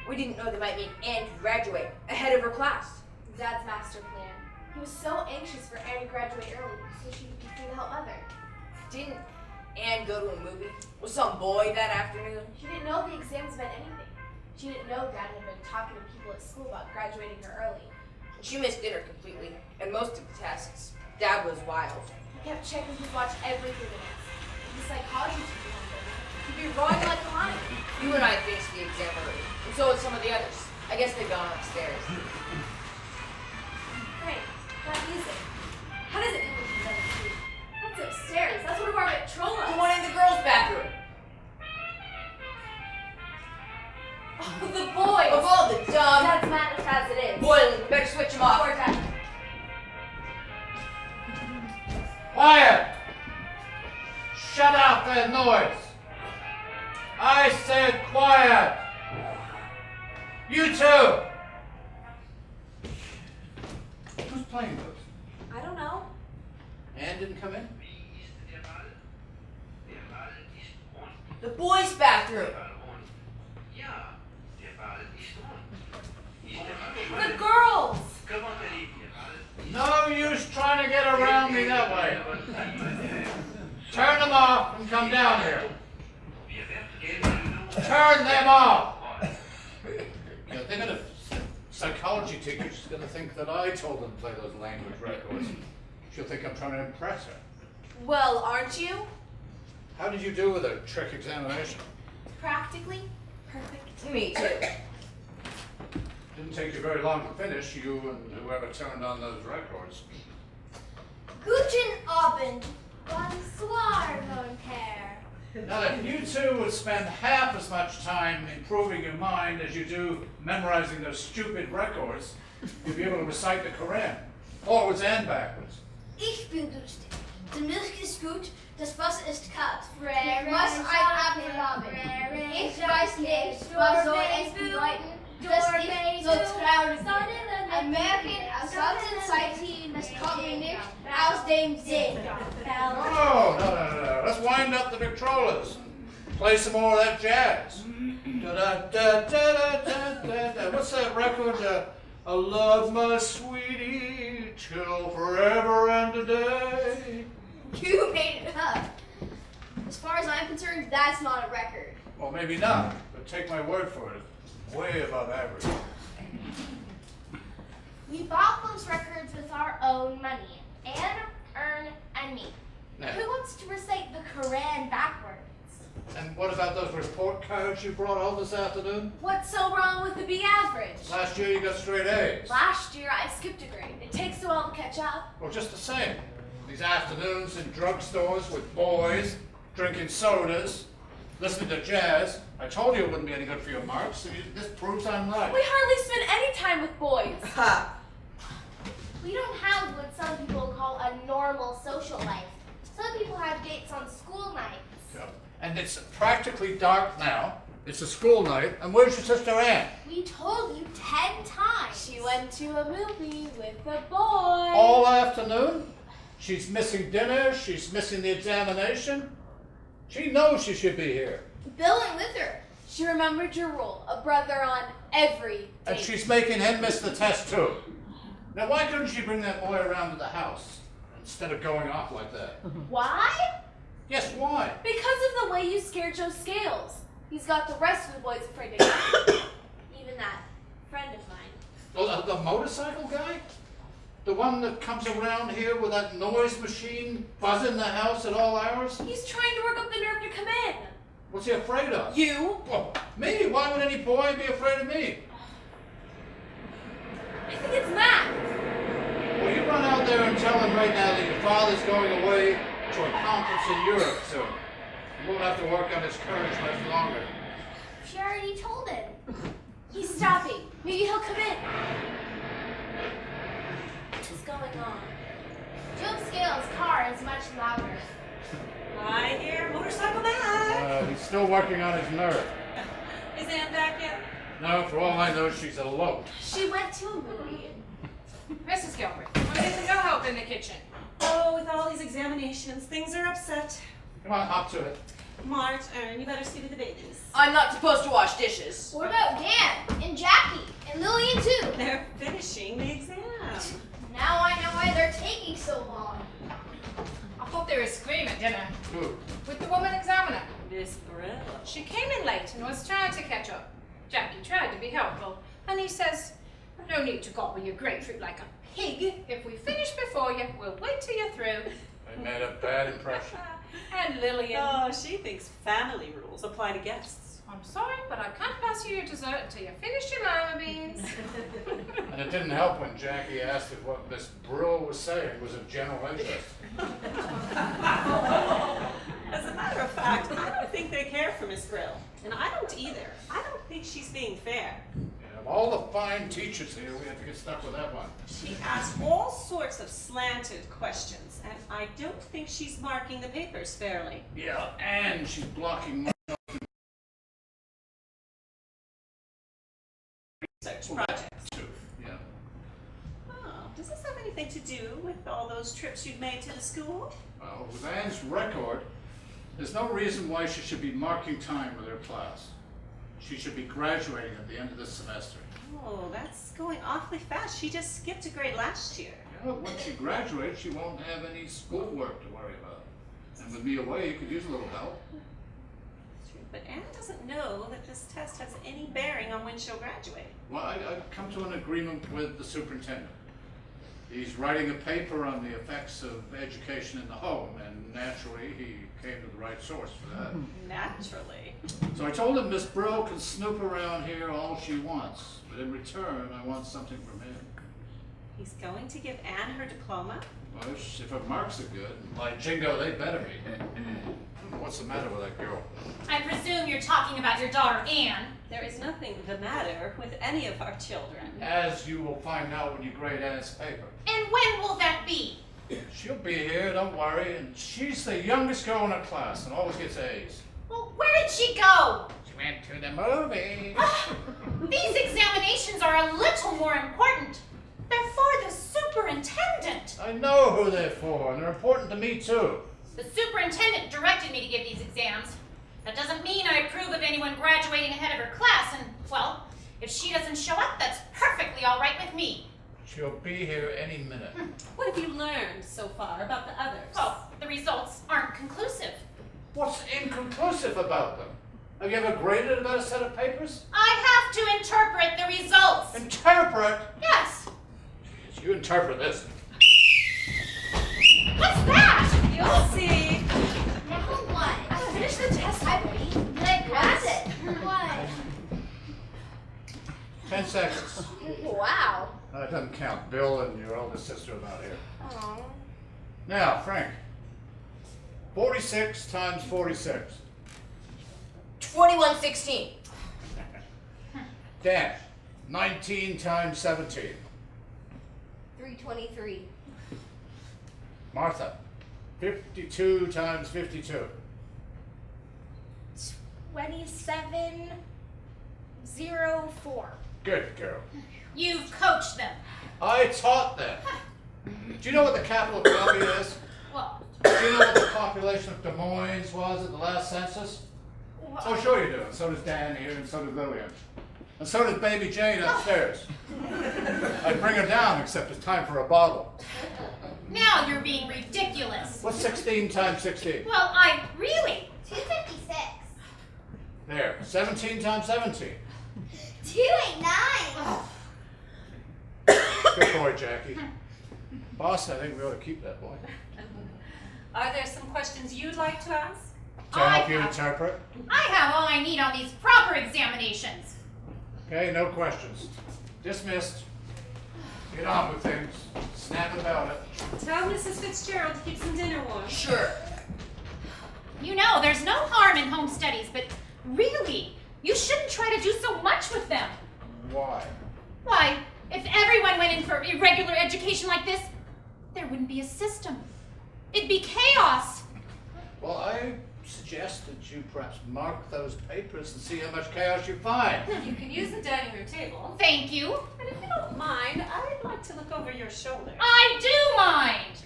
We didn't know they might make Anne graduate ahead of her class. Dad's master plan. He was so anxious for Anne to graduate early so she could be free to help Mother. Didn't Anne go to a movie with some boy that afternoon? She didn't know the exams meant anything. She didn't know Dad had been talking to people at school about graduating her early. She missed dinner completely, and most of the tests. Dad was wild. He kept checking his watch every few minutes. The psychology teacher one day, he'd be roaring like a lion. You and I finished the exam early, and so did some of the others. I guess they've gone upstairs. Frank, that music. How does it come from the other street? That's upstairs. That's one of our Victrolas. The one in the girls' bathroom. Oh, the boys. Of all the dumb. Dad's mad as it is. Boiling, better switch them off. Poor Dad. Quiet! Shut out that noise! I said quiet! You two! Who's playing those? I don't know. Anne didn't come in? The boys' bathroom. The girls! No use trying to get around me that way. Turn them off and come down here. Turn them off! You know, they're gonna, psychology teacher's gonna think that I told them to play those language records. She'll think I'm trying to impress her. Well, aren't you? How did you do with a trick examination? Practically perfect. Me too. Didn't take you very long to finish, you and whoever turned on those records. Guten Abend. Bonsoir, mon père. Now, if you two would spend half as much time improving your mind as you do memorizing those stupid records, you'd be able to recite the Quran, forwards and backwards. Ich bin durstig. Die Milch ist gut, das Wasser ist kalt. Frere, Was ein Apfel haben. Ich weiß nicht, was soll es bedeuten, dass ich so traurig bin. American Assaulted Society, das kommt mir nicht aus dem Sinn. No. Let's wind up the Victrolas. Play some more of that jazz. Da-da-da-da-da-da-da. What's that record? I love my sweetie till forever and a day. You made it up. As far as I'm concerned, that's not a record. Well, maybe not, but take my word for it. It's way above average. We bought those records with our own money. Anne, Ern, and me. Now, Who wants to recite the Quran backwards? and what about those report cards you brought home this afternoon? What's so wrong with the B average? Last year you got straight A's. Last year I skipped a grade. It takes a while to catch up. Well, just the same. These afternoons in drugstores with boys, drinking sodas, listening to jazz. I told you it wouldn't be any good for your marks, so this proves I'm right. We hardly spend any time with boys. Ha! We don't have what some people call a normal social life. Some people have dates on school nights. Yep. And it's practically dark now. It's a school night. And where's your sister Anne? We told you 10 times. She went to a movie with a boy. All afternoon? She's missing dinner. She's missing the examination. She knows she should be here. Bill went with her. She remembered your rule, a brother on every date. And she's making him miss the test too. Now why couldn't she bring that boy around to the house instead of going off like that? Why? Yes, why? Because of the way you scared Joe Scales. He's got the rest of the boys afraid to go. Even that friend of mine. Oh, the motorcycle guy? The one that comes around here with that noise machine buzzing the house at all hours? He's trying to work up the nerve to come in. What's he afraid of? You? Well, me? Why would any boy be afraid of me? I think it's Matt. Well, you run out there and tell him right now that your father's going away to a conference in Europe soon. He won't have to work on his courage much longer. She already told him. He's stopping. Maybe he'll come in. What's going on? Joe Scales' car is much louder. I hear motorcycle Matt. He's still working on his nerve. Is Ann back yet? No, for all I know, she's eloped. She went to a movie. Mrs. Gilbert, why isn't no help in the kitchen? Oh, with all these examinations, things are upset. Come on, hop to it. Martin, you better see to the babies. I'm not supposed to wash dishes. What about Dan and Jackie and Lillian too? They're finishing the exam. Now I know why they're taking so long. I thought they were screaming at dinner Who? with the woman examiner. Miss Brill. She came in late and was trying to catch up. Jackie tried to be helpful, and he says, no need to gobble your grapefruit like a pig. If we finish before you, we'll wait till you're through. I made a bad impression. And Lillian, Oh, she thinks family rules apply to guests. I'm sorry, but I can't pass you your dessert until you finish your lima beans. And it didn't help when Jackie asked if what Miss Brill was saying was of general interest. As a matter of fact, I don't think they care for Miss Brill. And I don't either. I don't think she's being fair. Yeah, of all the fine teachers here, we have to get stuck with that one. She asks all sorts of slanted questions, and I don't think she's marking the papers fairly. Yeah, and she's blocking my Research projects. too. Yeah. Oh, does this have anything to do with all those trips you've made to the school? Well, with Anne's record, there's no reason why she should be marking time with her class. She should be graduating at the end of this semester. Oh, that's going awfully fast. She just skipped a grade last year. Yeah, once she graduates, she won't have any schoolwork to worry about. And with me away, you could use a little help. That's true. But Anne doesn't know that this test has any bearing on when she'll graduate. Well, I've come to an agreement with the superintendent. He's writing a paper on the effects of education in the home, and naturally, he came to the right source for that. Naturally. So I told him Miss Brill can snoop around here all she wants, but in return, I want something from him. He's going to give Anne her diploma? Well, if her marks are good, like Jingo, they better be. I don't know what's the matter with that girl. I presume you're talking about your daughter, Anne. There is nothing the matter with any of our children. As you will find out when you grade Anne's paper. And when will that be? She'll be here, don't worry, and she's the youngest girl in her class and always gets A's. Well, where did she go? She went to the movie. These examinations are a little more important. They're for the superintendent. I know who they're for, and they're important to me too. The superintendent directed me to give these exams. That doesn't mean I approve of anyone graduating ahead of her class, and, well, if she doesn't show up, that's perfectly all right with me. She'll be here any minute. What have you learned so far about the others? Well, the results aren't conclusive. What's inconclusive about them? Have you ever graded about a set of papers? I have to interpret the results. Interpret? Yes. Jeez, you interpret this. What's that? You'll see. Now what? I finished the test already. Did I pass it? What? 10 seconds. Wow. That doesn't count. Bill and your eldest sister are not here. Aww. Now, Frank. 46 times 46. 2116. Dan. 19 times 17. 323. Martha. 52 times 52. 2704. Good girl. You've coached them. I taught them. Do you know what the capital of Columbia is? Well, Do you know what the population of Des Moines was at the last census? Oh, sure you do. And so does Dan here, and so does Lillian. And so does baby Jane upstairs. I'd bring her down, except it's time for a bottle. now you're being ridiculous. What's 16 times 16? Well, I really. 256. There. 17 times 17. 289. Good boy, Jackie. Boss, I think we ought to keep that boy. Are there some questions you'd like to ask? To help you interpret? I have all I need on these proper examinations. Okay, no questions. Dismissed. Get on with things. Snap about it. Tell Mrs. Fitzgerald to keep some dinner warm. Sure. You know, there's no harm in home studies, but really, you shouldn't try to do so much with them. Why? Why, if everyone went in for irregular education like this, there wouldn't be a system. It'd be chaos. Well, I suggest that you perhaps mark those papers and see how much chaos you find. You can use the dining room table. Thank you. And if you don't mind, I'd like to look over your shoulder. I do mind.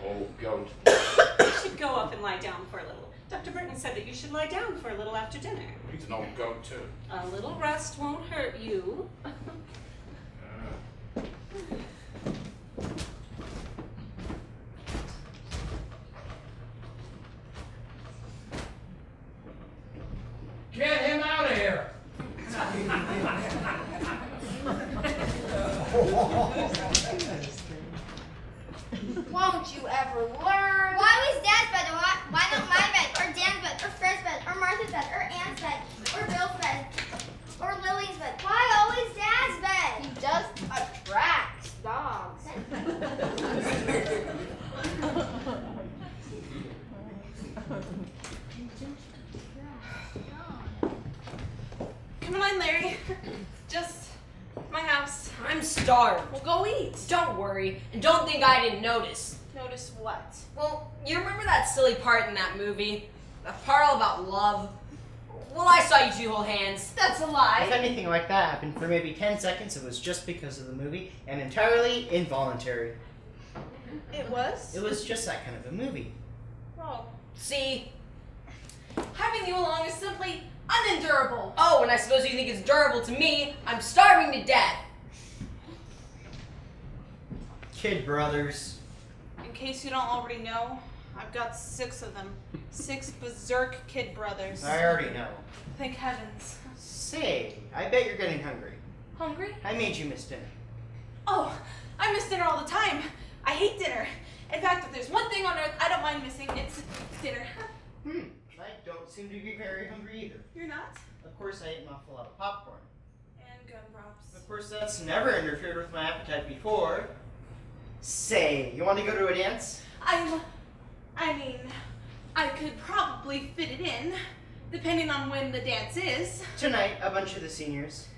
Oh, goat. You should go up and lie down for a little. Dr. Burton said that you should lie down for a little after dinner. He's an old goat, too. A little rest won't hurt you. Get him out of here! Won't you ever learn? Why was Dad's bed? Why not my bed? Or Dan's bed? Or Fred's bed? Or Martha's bed? Or Aunt's bed? Or Bill's bed? Or Lily's bed? Why always Dad's bed? He just attracts dogs. Come on, Larry. Just my house. I'm starved. Well, go eat. Don't worry, and don't think I didn't notice. Notice what? Well, you remember that silly part in that movie? The part all about love? Well, I saw you two hold hands. That's a lie. If anything like that happened for maybe 10 seconds, it was just because of the movie and entirely involuntary. It was? It was just that kind of a movie. Oh. See? Having you along is simply unendurable. Oh, and I suppose you think it's durable to me. I'm starving to death. Kid brothers. In case you don't already know, I've got 6 of them. 6 berserk kid brothers. I already know. Thank heavens. Say, I bet you're getting hungry. Hungry? I made you miss dinner. Oh, I miss dinner all the time. I hate dinner. In fact, if there's one thing on earth I don't mind missing, it's dinner. I don't seem to be very hungry either. You're not? Of course, I ate an awful lot of popcorn. And gun props. Of course, that's never interfered with my appetite before. Say, you want to go to a dance? I mean, I could probably fit it in, depending on when the dance is. Tonight, a bunch of the seniors.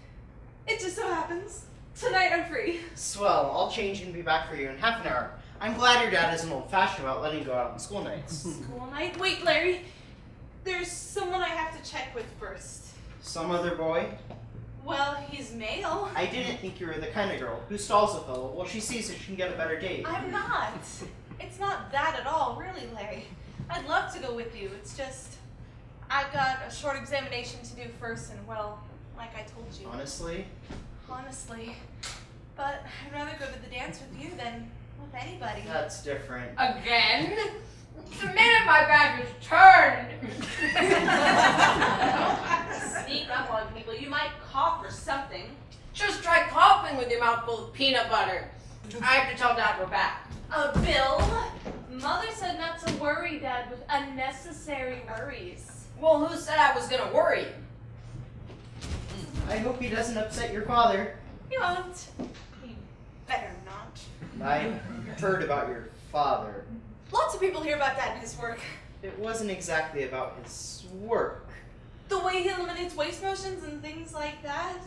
It just so happens. Tonight I'm free. Swell, I'll change and be back for you in half an hour. I'm glad your dad isn't old-fashioned about letting you go out on school nights. School night? Wait, Larry. There's someone I have to check with first. Some other boy? Well, he's male. I didn't think you were the kind of girl who stalls a fellow while she sees if she can get a better date. I'm not. It's not that at all, really, Larry. I'd love to go with you. It's just, I've got a short examination to do first, and well, like I told you. Honestly? Honestly. But I'd rather go to the dance with you than with anybody. That's different. Again? The minute my back is turned. Sneak up on people. You might cough or something. Just try coughing with your mouth full of peanut butter. I have to tell Dad we're back. Bill, Mother said not to worry Dad with unnecessary worries. Well, who said I was gonna worry? I hope he doesn't upset your father. He won't. He better not. I heard about your father. Lots of people hear about Dad and his work. It wasn't exactly about his work. The way he eliminates waste motions and things like that.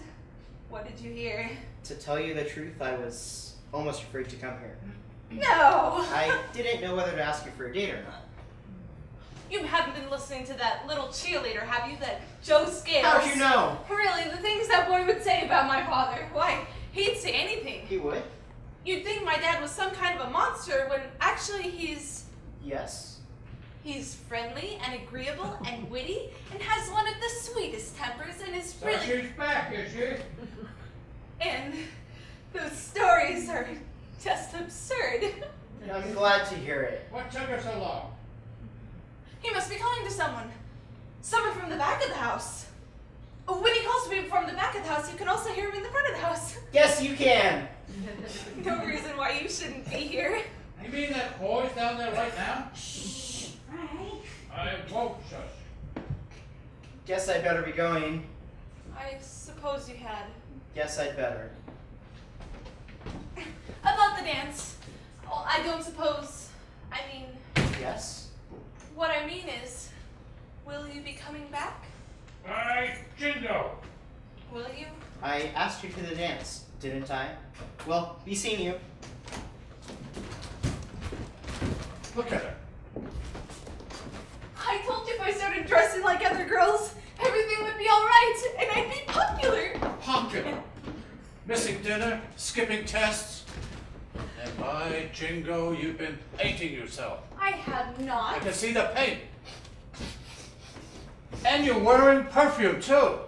What did you hear? To tell you the truth, I was almost afraid to come here. No! I didn't know whether to ask you for a date or not. You haven't been listening to that little cheerleader, have you? That Joe Scales. How'd you know? Really, the things that boy would say about my father. Why, he'd say anything. He would? You'd think my dad was some kind of a monster when actually Yes? he's friendly and agreeable and witty and has one of the sweetest tempers and is So really... she's back, is she? And those stories are just absurd. I'm glad to hear it. What took her so long? He must be calling to someone. Someone from the back of the house. When he calls me from the back of the house, you can also hear him in the front of the house. Yes, you can. No reason why you shouldn't be here. You mean that boy's down there right now? Right. I won't shush. Guess I'd better be going. I suppose you had. Guess I'd better. About the dance. Oh, I don't suppose. I mean, Yes? what I mean is, will you be coming back? By Jingo! Will you? I asked you to the dance, didn't I? Well, be seeing you. Look at her. I told you if I started dressing like other girls, everything would be alright, and I'd be popular. Popular. Missing dinner, skipping tests. And by Jingo, you've been painting yourself. I have not. I can see the paint. And you're wearing perfume, too.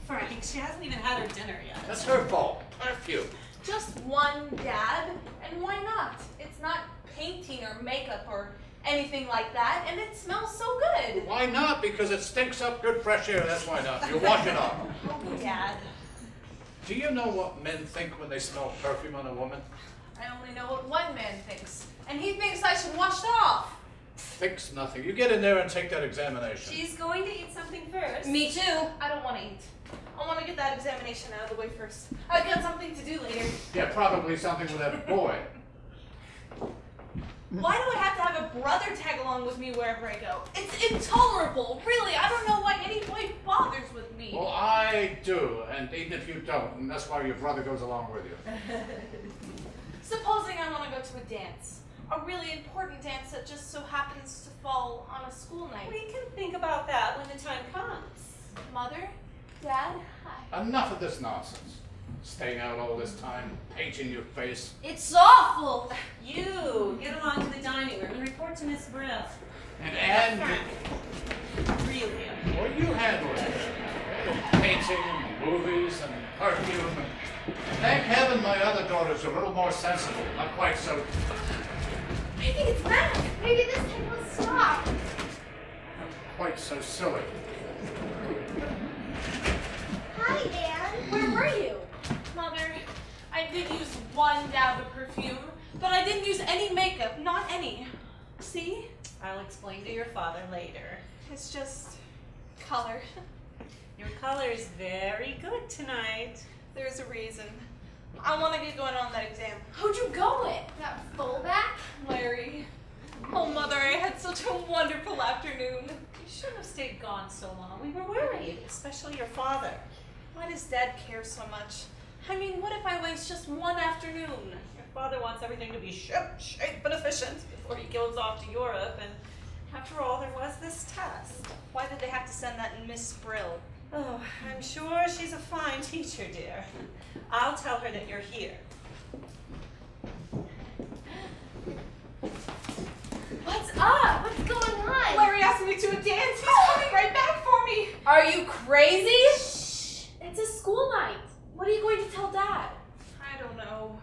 Frank, she hasn't even had her dinner yet. That's her fault. Perfume. Just one, Dad, and why not? It's not painting or makeup or anything like that, and it smells so good. Why not? Because it stinks up good fresh air, that's why not. You wash it off. Oh, Dad. Do you know what men think when they smell perfume on a woman? I only know what one man thinks, and he thinks I should wash it off. Thinks nothing. You get in there and take that examination. She's going to eat something first. Me too. I don't want to eat. I want to get that examination out of the way first. I've got something to do later. Yeah, probably something with that boy. Why do I have to have a brother tag along with me wherever I go? It's intolerable, really. I don't know why any boy bothers with me. Well, I do, and even if you don't, and that's why your brother goes along with you. Supposing I want to go to a dance. A really important dance that just so happens to fall on a school night. We can think about that when the time comes. Mother? Dad? Hi. Enough of this nonsense. Staying out all this time, painting your face. It's awful! You, get along to the dining room and report to Miss Brill. And Really? well, you handle it. Painting and movies and perfume. And thank heaven my other daughters are a little more sensible, not quite so. I think it's back! Maybe this time will stop. Quite so silly. Hi, Anne. Where were you? Mother, I did use one dab of perfume, but I didn't use any makeup, not any. See? I'll explain to your father later. It's just color. Your color is very good tonight. There's a reason. I want to get going on that exam. Who'd you go with? That fullback? Larry. Oh, Mother, I had such a wonderful afternoon. You shouldn't have stayed gone so long. We were worried, especially your father. Why does Dad care so much? I mean, what if I waste just one afternoon? Your father wants everything to be ship, shape, and efficient before he goes off to Europe, and after all, there was this test. Why did they have to send that Miss Brill? Oh, I'm sure she's a fine teacher, dear. I'll tell her that you're here. What's up? What's going on? Larry asked me to a dance. He's coming right back for me. Are you crazy? Shh. It's a school night. What are you going to tell Dad? I don't know.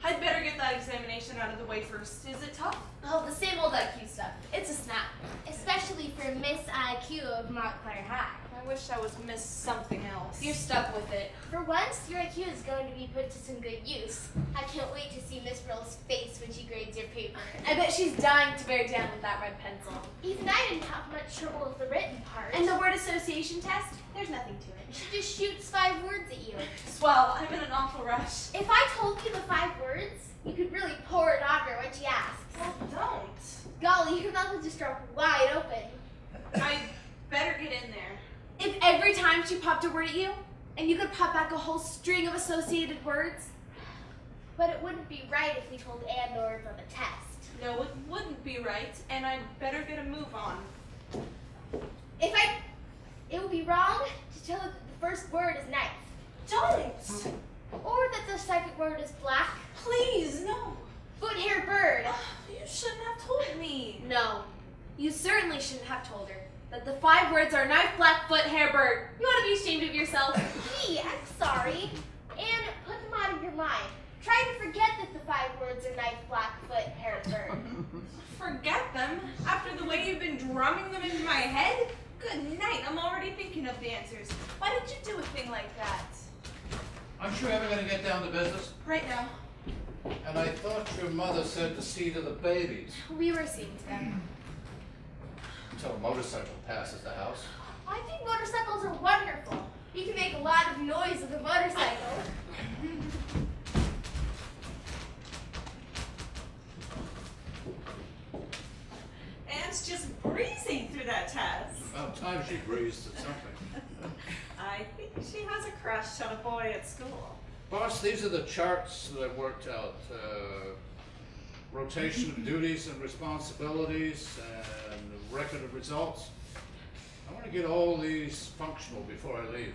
I'd better get that examination out of the way first. Is it tough? Oh, the same old IQ stuff. It's a snap. Especially for Miss IQ of Montclair High. I wish I was Miss something else. You're stuck with it. For once, your IQ is going to be put to some good use. I can't wait to see Miss Brill's face when she grades your paper. I bet she's dying to bear down with that red pencil. Even I didn't have much trouble with the written part. And the word association test? There's nothing to it. She just shoots 5 words at you. Swell, I'm in an awful rush. If I told you the 5 words, you could really pour it on her when she asks. Well, don't. Golly, your mouth would just drop wide open. I better get in there. If every time she popped a word at you, and you could pop back a whole string of associated words. But it wouldn't be right if we told Anne the words on the test. No, it wouldn't be right, and I'd better get a move on. It would be wrong to tell her that the first word is knife. Don't! Or that the second word is black. Please, no. Foot, hair, bird. You shouldn't have told me. No, you certainly shouldn't have told her that the 5 words are knife, black, foot, hair, bird. You ought to be ashamed of yourself. Gee, I'm sorry. And put them out of your mind. Try to forget that the 5 words are knife, black, foot, hair, bird. Forget them? After the way you've been drumming them into my head? Good night. I'm already thinking of the answers. Why did you do a thing like that? Aren't you ever going to get down to business? Right now. And I thought your mother said to see to the babies. We were seeing to them. Until a motorcycle passes the house. I think motorcycles are wonderful. You can make a lot of noise with a motorcycle. Anne's just breezing through that task. About time she breezed at something. I think she has a crush on a boy at school. Boss, these are the charts that I worked out. Rotation of duties and responsibilities and record of results. I want to get all these functional before I leave.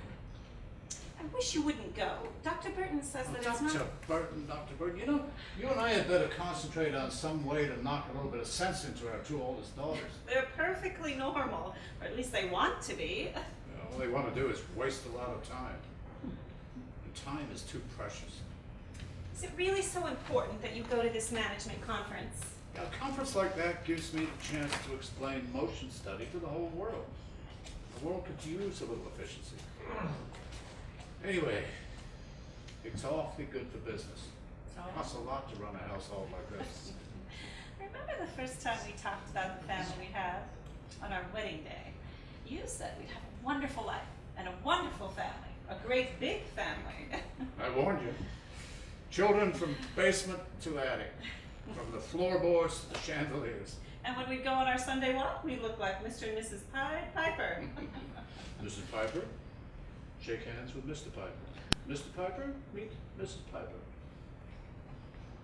I wish you wouldn't go. Dr. Burton says that it's not... Dr. Burton, you know, you and I had better concentrate on some way to knock a little bit of sense into our two oldest daughters. They're perfectly normal, or at least they want to be. All they want to do is waste a lot of time. And time is too precious. Is it really so important that you go to this management conference? A conference like that gives me the chance to explain motion study to the whole world. The world could use a little efficiency. Anyway, it's awfully good for business. It costs a lot to run a household like this. Remember the first time we talked about the family we have on our wedding day? You said we'd have a wonderful life and a wonderful family, a great big family. I warned you. Children from basement to attic, from the floorboards to the chandeliers. And when we'd go on our Sunday walk, we'd look like Mr. and Mrs. Pied Piper. Mrs. Piper, shake hands with Mr. Piper. Mr. Piper, meet Mrs. Piper.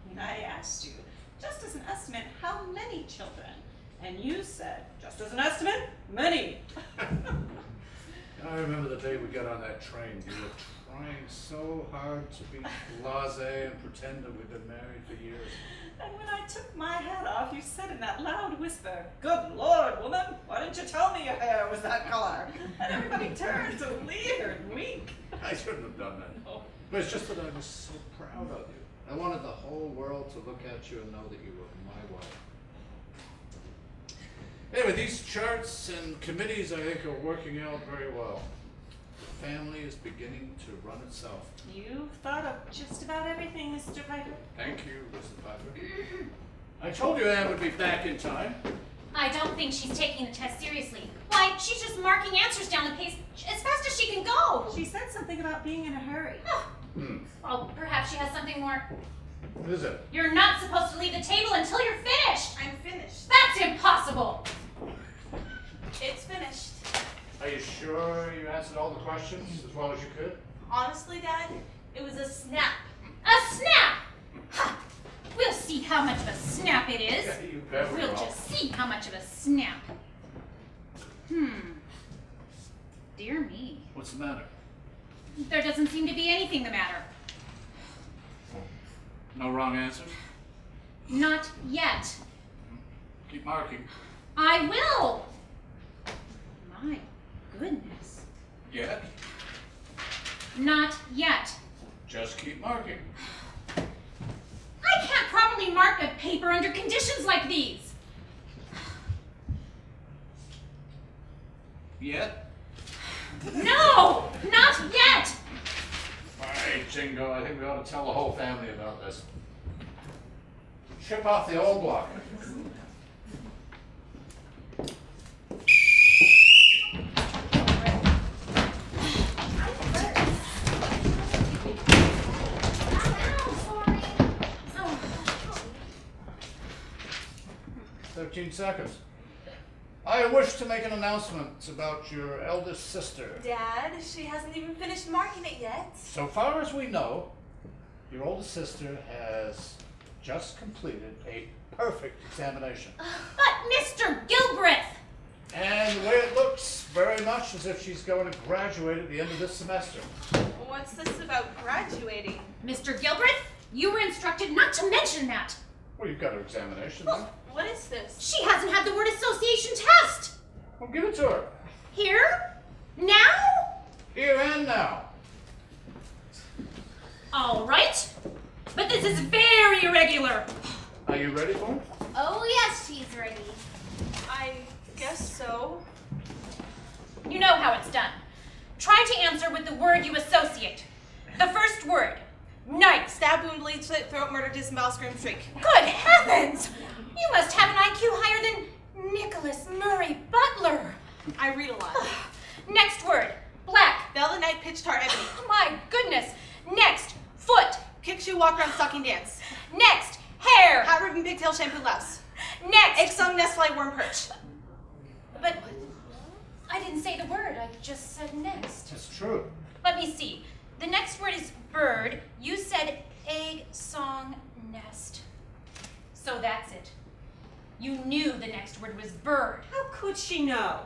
And I asked you, just as an estimate, how many children? And you said, just as an estimate, many. I remember the day we got on that train. You were trying so hard to be blasé and pretend that we'd been married for years. And when I took my hat off, you said in that loud whisper, "Good Lord, woman, why didn't you tell me your hair was that color?" And everybody turned to leer and wink. I shouldn't have done that. No. But it's just that I was so proud of you. I wanted the whole world to look at you and know that you were my wife. Anyway, these charts and committees, I think, are working out very well. The family is beginning to run itself. You've thought of just about everything, Mr. Piper. Thank you, Mrs. Piper. I told you Anne would be back in time. I don't think she's taking the test seriously. Why, she's just marking answers down the pace as fast as she can go. She said something about being in a hurry. Well, perhaps she has something more. What is it? You're not supposed to leave the table until you're finished. I'm finished. That's impossible. It's finished. Are you sure you answered all the questions as well as you could? Honestly, Dad, it was a snap. A snap! Ha! We'll see how much of a snap it is. Yeah, you bet we We'll will. just see how much of a snap. Dear me. What's the matter? There doesn't seem to be anything the matter. No wrong answers? Not yet. Keep marking. I will! My goodness. Yet? Not yet. Just keep marking. I can't properly mark a paper under conditions like these. Yet? No! Not yet! All right, Jingo, I think we ought to tell the whole family about this. Chip off the old block. Oh, 13 seconds. I wish to make an announcement about your eldest sister. Dad, she hasn't even finished marking it yet. So far as we know, your oldest sister has just completed a perfect examination. But Mr. Gilbreth! And the way it looks, very much as if she's going to graduate at the end of this semester. What's this about graduating? Mr. Gilbreth, you were instructed not to mention that. Well, you've got her examination then. What is this? She hasn't had the word association test. Well, give it to her. Here? Now? Here and now. All right. But this is very irregular. Are you ready for it? oh yes, she's ready. I guess so. You know how it's done. Try to answer with the word you associate. The first word. Knife. Stab, wound, bleed, slit, throat, murder, disembowel, scream, shriek. Good heavens! You must have an IQ higher than Nicholas Murray Butler. I read a lot. Next word. Black. Velvet night, pitch tart, ebony. My goodness. Next. Foot. Kick shoe, walk around, stocking dance. Next. Hair. Hat ribbon, pigtail, shampoo, louse. Next. Egg sung, nest fly, worm perch. But I didn't say the word. I just said next. It's true. Let me see. The next word is bird. You said egg, song, nest. So that's it. You knew the next word was bird. How could she know?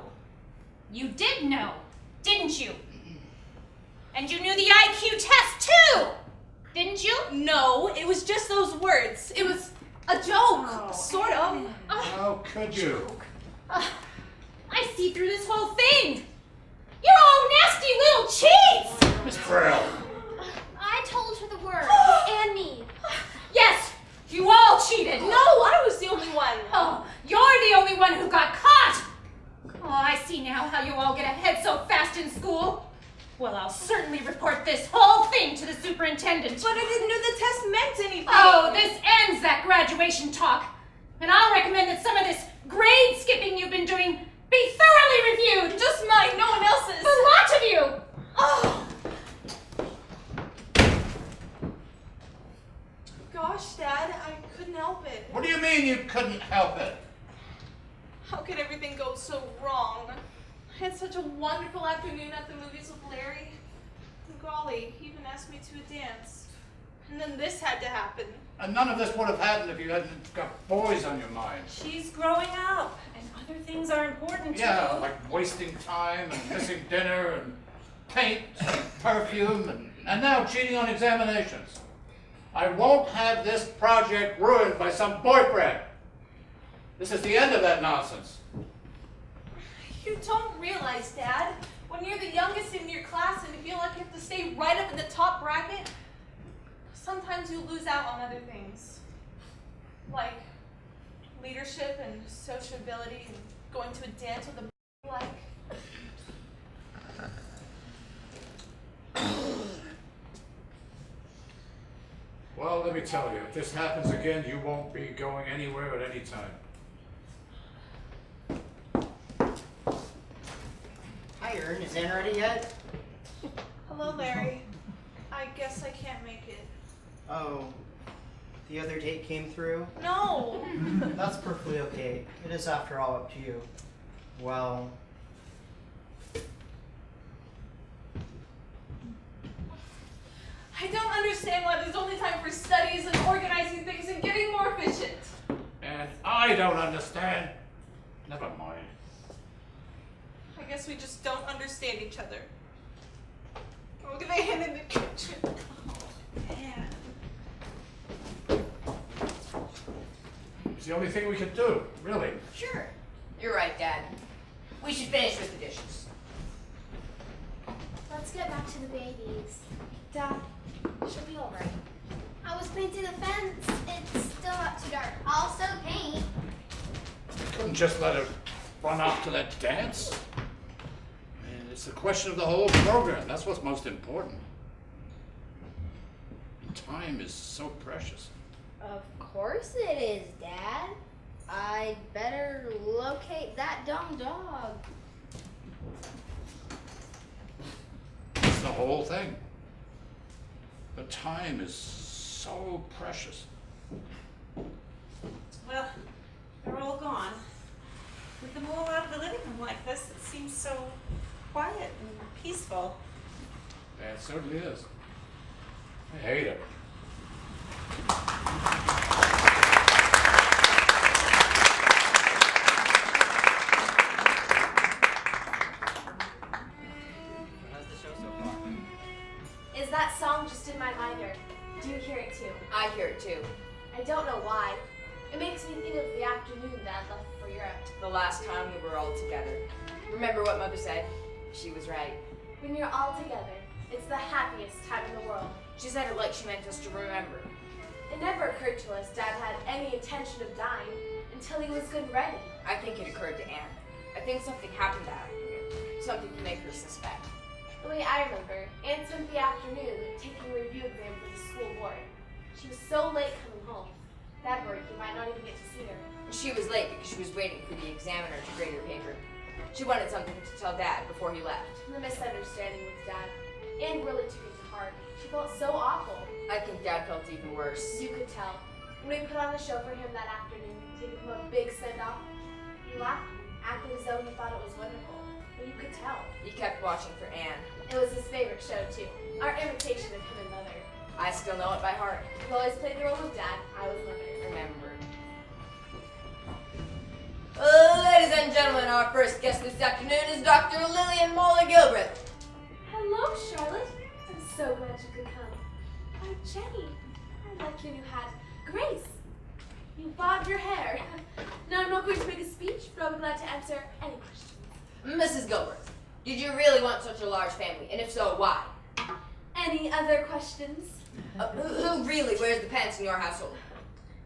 You did know, didn't you? And you knew the IQ test too, didn't you? No, it was just those words. It was a joke, sort of. How could you? I see through this whole thing. You're all nasty little cheats! Miss Frail. I told her the word. And me. Yes, you all cheated. No, I was the only one. Oh, you're the only one who got caught. Oh, I see now how you all get ahead so fast in school. Well, I'll certainly report this whole thing to the superintendent. But I didn't know the test meant anything. Oh, this ends that graduation talk. And I'll recommend that some of this grade skipping you've been doing be thoroughly reviewed. Just mine, no one else's. The lot of you. Oh. Gosh, Dad, I couldn't help it. What do you mean you couldn't help it? How could everything go so wrong? I had such a wonderful afternoon at the movies with Larry. And golly, he even asked me to a dance. And then this had to happen. And none of this would have happened if you hadn't got boys on your mind. She's growing up, and other things are important Yeah, too. like wasting time and missing dinner and paint and perfume and now cheating on examinations. I won't have this project ruined by some boyfriend. This is the end of that nonsense. You don't realize, Dad, when you're the youngest in your class and you feel like you have to stay right up in the top bracket, sometimes you lose out on other things. Like leadership and sociability and going to a dance with a like. Well, let me tell you, if this happens again, you won't be going anywhere at any time. Hi, Ern. Is Ann ready yet? Hello, Larry. I guess I can't make it. Oh, the other date came through? No! That's perfectly okay. It is, after all, up to you. Well, I don't understand why there's only time for studies and organizing things and getting more efficient. And I don't understand. Never mind. I guess we just don't understand each other. Look at the hand in the kitchen. It's the only thing we can do, really. Sure. You're right, Dad. We should finish with the dishes. Let's get back to the babies. Dad, she'll be alright. I was painting the fence. It's still not too dark. I'll still paint. Couldn't just let her run off to that dance. I mean, it's the question of the whole program. That's what's most important. Time is so precious. Of course it is, Dad. I'd better locate that dumb dog. It's the whole thing. The time is so precious. Well, they're all gone. With them all out of the living room like this, it seems so quiet and peaceful. Yeah, it certainly is. I hate it. how's the show so far? Is that song just in my mind, or do you hear it too? I hear it too. I don't know why. It makes me think of the afternoon Dad left for Europe. The last time we were all together. Remember what Mother said? She was right. When you're all together, it's the happiest time in the world. She said it like she meant us to remember. It never occurred to us Dad had any intention of dying until he was good and ready. I think it occurred to Anne. I think something happened after Something to make her suspect. The way I remember, Anne spent the afternoon taking a review exam for the school board. She was so late coming home. Dad worried he might not even get to see her. She was late because she was waiting for the examiner to grade her paper. She wanted something to tell Dad before he left. The misunderstanding with Dad. Anne really took it to heart. She felt so awful. I think Dad felt even worse. You could tell. When we put on the show for him that afternoon to give him a big send-off, he laughed, acting as though he thought it was wonderful. But you could tell. He kept watching for Anne. It was his favorite show, too. Our imitation of him and Mother. I still know it by heart. He always played the role of Dad. I was Mother. Remembered. Ladies and gentlemen, our first guest this afternoon is Dr. Lillian Moller Gilbreth. Hello, Charlotte. I'm so glad you could come. Oh, Jenny, I like your new hat. Grace, you bobbed your hair. Now, I'm not going to make a speech, but I'll be glad to answer any questions. Mrs. Gilbreth, did you really want such a large family? And if so, why? Any other questions? Who really wears the pants in your household?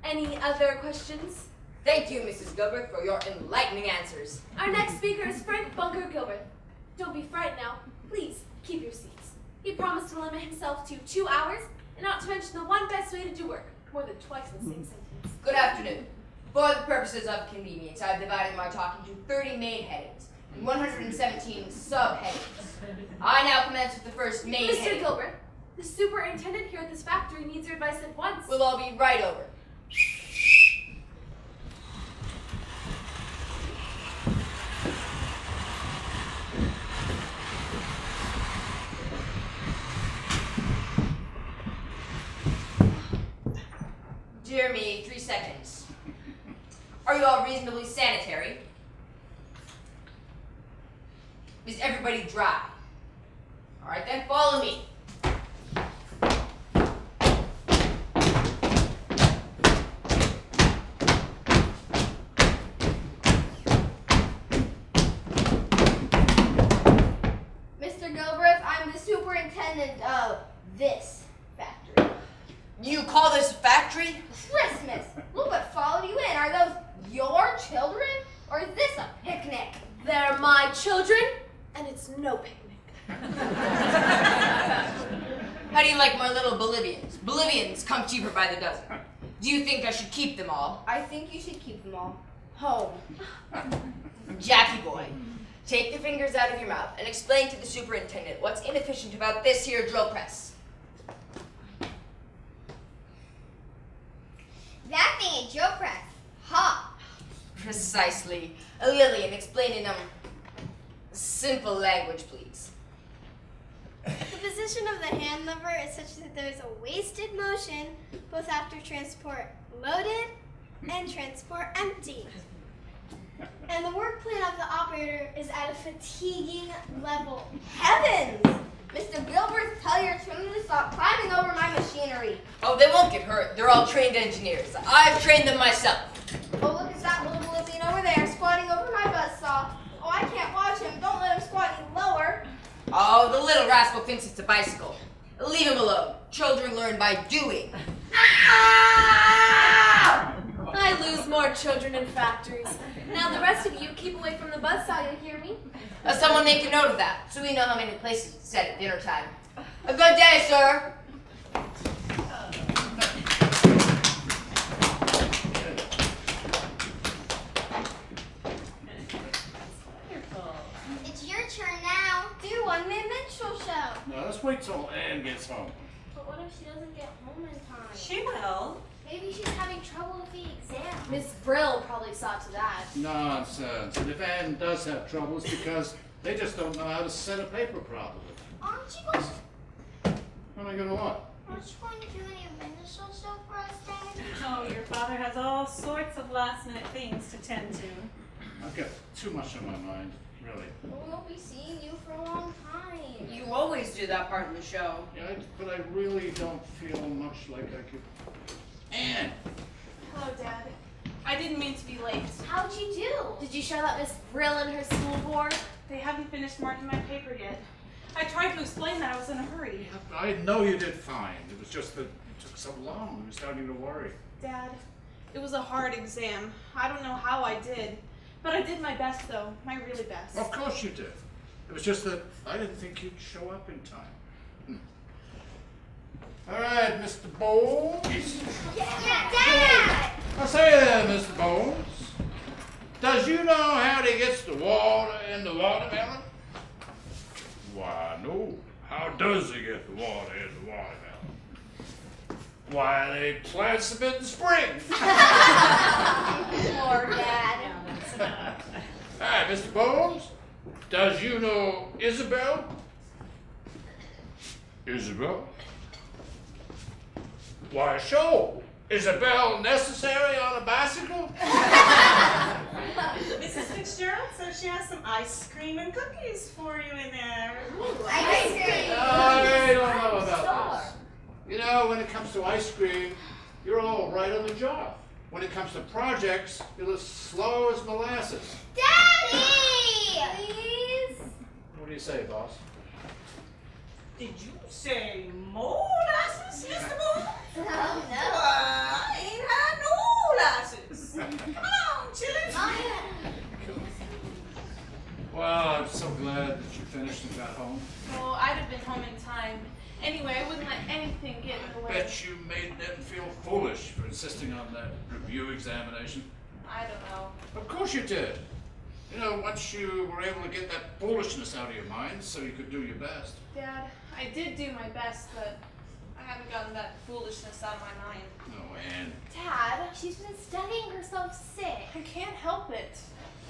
Any other questions? Thank you, Mrs. Gilbreth, for your enlightening answers. Our next speaker is Frank Bunker Gilbreth. Don't be frightened now. Please, keep your seats. He promised to limit himself to 2 hours, and not to mention the one best way to do work, more than twice in the same sentence. Good afternoon. For the purposes of convenience, I've divided my talk into 30 main headings and 117 subheadings. I now commence with the first main heading. Mr. Gilbreth, the superintendent here at this factory needs your advice at once. We'll all be right over. Dear me, 3 seconds. Are you all reasonably sanitary? Is everybody dry? All right, then follow me. Mr. Gilbreth, I'm the superintendent of this factory. You call this a factory? Christmas! Look what followed you in. Are those your children? Or is this a picnic? They're my children, and it's no picnic. How do you like my little Bolivians? Bolivians come cheaper by the dozen. Do you think I should keep them all? I think you should keep them all home. Jackie boy, take the fingers out of your mouth and explain to the superintendent what's inefficient about this here drill press. That thing ain't drill press. Ha! Precisely. Lillian, explain in simple language, please. The position of the hand lever is such that there is a wasted motion both after transport loaded and transport empty. And the work plan of the operator is at a fatiguing level. Heavens! Mr. Gilbreth, tell your children to stop climbing over my machinery. Oh, they won't get hurt. They're all trained engineers. I've trained them myself. Oh, look at that little Bolivian over there squatting over my buzzsaw. Oh, I can't watch him. Don't let him squat any lower. Oh, the little rascal thinks it's a bicycle. Leave him alone. Children learn by doing. I lose more children in factories. Now the rest of you keep away from the buzzsaw, you hear me? Someone make a note of that, so we know how many places to set at dinner time. A good day, sir. It's your turn now. Do one minstrel show. Now, let's wait till Anne gets home. But what if she doesn't get home in time? She will. Maybe she's having trouble with the exam. Miss Brill probably saw to that. Nonsense. And if Anne does have troubles, because they just don't know how to set a paper properly. Aren't you going to, What am I going to want? aren't you going to do any minstrel show for us, Dad? Oh, your father has all sorts of last-minute things to tend to. I've got too much on my mind, really. We won't be seeing you for a long time. You always do that part in the show. Yeah, but I really don't feel much like I could. Anne! Hello, Dad. I didn't mean to be late. How'd you do? Did you show that Miss Brill and her school board? They haven't finished marking my paper yet. I tried to explain that I was in a hurry. I know you did fine. It was just that it took so long. We were starting to worry. Dad, it was a hard exam. I don't know how I did. But I did my best, though. My really best. Of course you did. It was just that I didn't think you'd show up in time. All right, Mr. Bones. Yeah, Dad! I say there, Mr. Bones. Does you know how they gets the water in the watermelon? Why, no. How does he get the water in the watermelon? Why, they plant them in the spring. Poor Dad. Hi, Mr. Bones. Does you know Isabel? Isabel? Why, sure. Isabel necessary on a bicycle? Mrs. Fitzgerald says she has some ice cream and cookies for you in there. Ice cream. I don't know about this. You know, when it comes to ice cream, you're all right on the job. When it comes to projects, you're as slow as molasses. Daddy! Please? What do you say, boss? Did you say molasses, Mr. Boone? No. I ain't had no molasses. Come on, chillin'. Well, I'm so glad that you finished and got home. Oh, I'd have been home in time. Anyway, I wouldn't let anything get in the way. Bet you made them feel foolish for insisting on that review examination. I don't know. Of course you did. You know, once you were able to get that foolishness out of your mind so you could do your best. Dad, I did do my best, but I haven't gotten that foolishness out of my mind. No, Anne, Dad, she's been studying herself sick. I can't help it.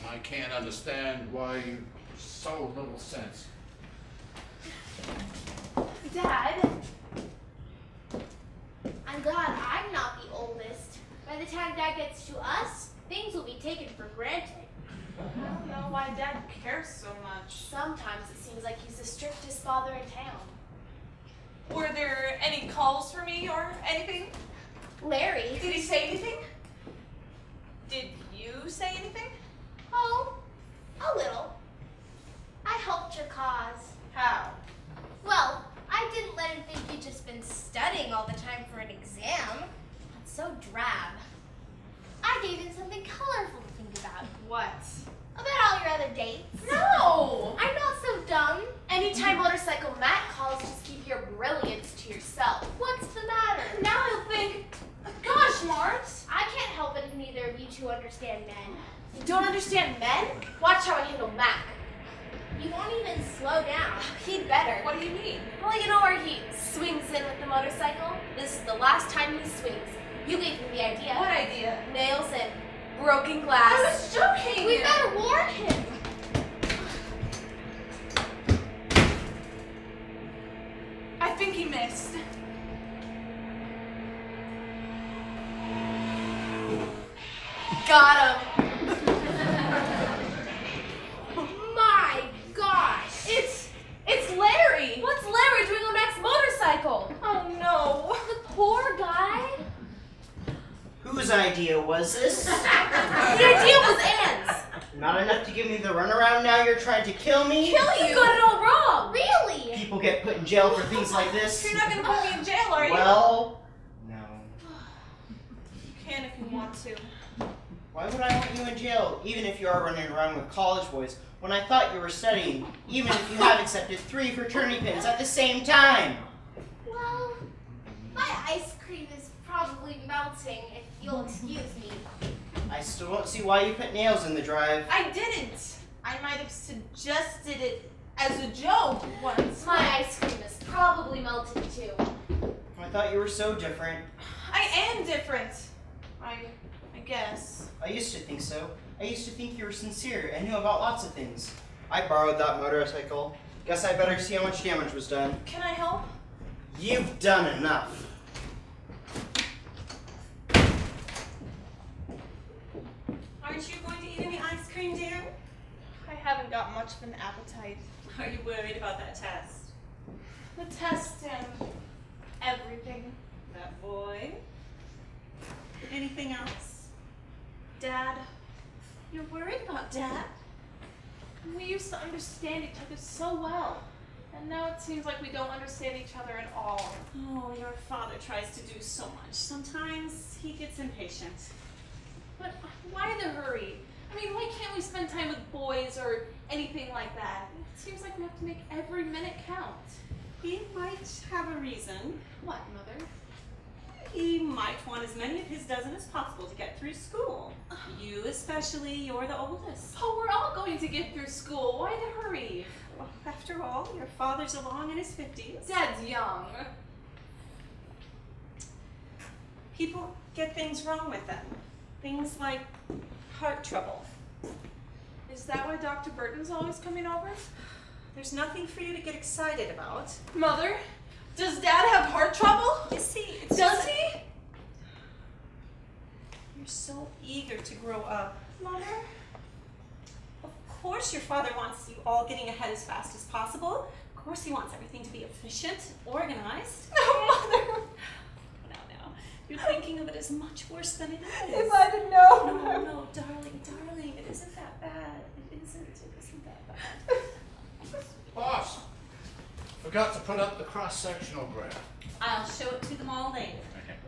I can't understand why you so little sense. Dad, I'm glad I'm not the oldest. By the time Dad gets to us, things will be taken for granted. I don't know why Dad cares so much. Sometimes it seems like he's the strictest father in town. Were there any calls for me or anything? Larry. Did he say anything? Did you say anything? Oh, a little. I helped your cause. How? Well, I didn't let him think you'd just been studying all the time for an exam. That's so drab. I gave him something colorful to think about. What? About all your other dates. No! I'm not so dumb. Anytime Motorcycle Matt calls, just keep your brilliance to yourself. What's the matter? Now he'll think, gosh, Mart, I can't help it if neither of you two understand men. you don't understand men? Watch how I handle Mac. You won't even slow down. He'd better. What do you mean? Well, you know where he swings in with the motorcycle? This is the last time he swings. You gave me the idea. What idea? Nails in. Broken glass. I was joking. We better warn him. I think he missed. Got him. My gosh. It's Larry. What's Larry doing on Mac's motorcycle? Oh no. The poor guy. Whose idea was this? The idea was Anne's. Not enough to give me the runaround, now you're trying to kill me? You got it all wrong. Really? People get put in jail for things like this? You're not gonna put me in jail, are you? Well, no. You can if you want to. Why would I want you in jail, even if you are running around with college boys, when I thought you were studying, even if you have accepted 3 fraternity pins at the same time? Well, my ice cream is probably melting, if you'll excuse me. I still don't see why you put nails in the drive. I didn't. I might have suggested it as a joke once. My ice cream is probably melted too. I thought you were so different. I am different. I guess. I used to think so. I used to think you were sincere and knew about lots of things. I borrowed that motorcycle. Guess I better see how much damage was done. Can I help? You've done enough. Aren't you going to eat any ice cream, dear? I haven't got much of an appetite. Are you worried about that test? The test and everything. That boy? Anything else? Dad. You're worried about Dad? We used to understand each other so well. And now it seems like we don't understand each other at all. Oh, your father tries to do so much. Sometimes he gets impatient. But why the hurry? I mean, why can't we spend time with boys or anything like that? It seems like we have to make every minute count. He might have a reason. What, Mother? He might want as many of his dozen as possible to get through school. You especially, you're the oldest. Oh, we're all going to get through school. Why the hurry? Well, after all, your father's along in his 50s. Dad's young. People get things wrong with them. Things like heart trouble. Is that why Dr. Burton's always coming over? There's nothing for you to get excited about. Mother, does Dad have heart trouble? You see, it's Does just he? You're so eager to grow up. Mother? Of course your father wants you all getting ahead as fast as possible. Of course he wants everything to be efficient, organized. No, Mother. No. You're thinking of it as much worse than it is. If I didn't know. No, darling, it isn't that bad. It isn't that bad. Boss, forgot to put up the cross-sectional graph. I'll show it to them all later.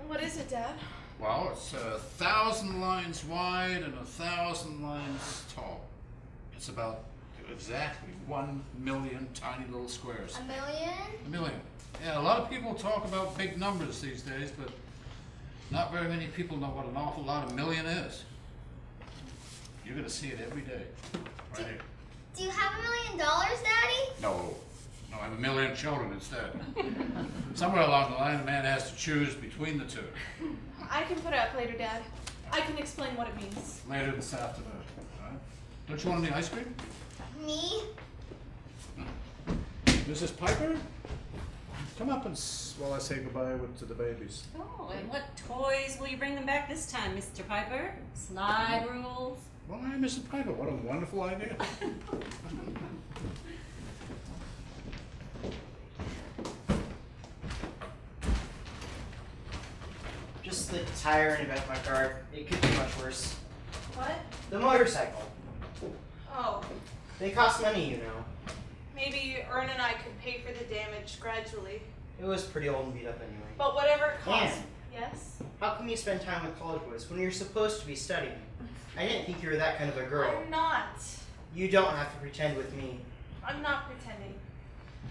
What is it, Dad? Well, it's 1,000 lines wide and 1,000 lines tall. It's about exactly 1 million tiny little squares. 1 million? 1 million. Yeah, a lot of people talk about big numbers these days, but not very many people know what an awful lot of million is. You're gonna see it every day, right here. Do you have $1 million, Daddy? No, I have 1 million children instead. Somewhere along the line, a man has to choose between the two. I can put it up later, Dad. I can explain what it means. Later this afternoon. All right? Don't you want any ice cream? Me? Mrs. Piper? Come up and while I say goodbye to the babies. Oh, and what toys will you bring them back this time, Mr. Piper? Slide rules? Why, Mrs. Piper, what a wonderful idea. Just the tire in the back of my car. It could be much worse. What? The motorcycle. Oh, They cost money, you know. maybe Ern and I could pay for the damage gradually. It was pretty old and beat up anyway. But whatever it costs. Anne. Yes? How come you spend time with college boys when you're supposed to be studying? I didn't think you were that kind of a girl. I'm not. You don't have to pretend with me. I'm not pretending.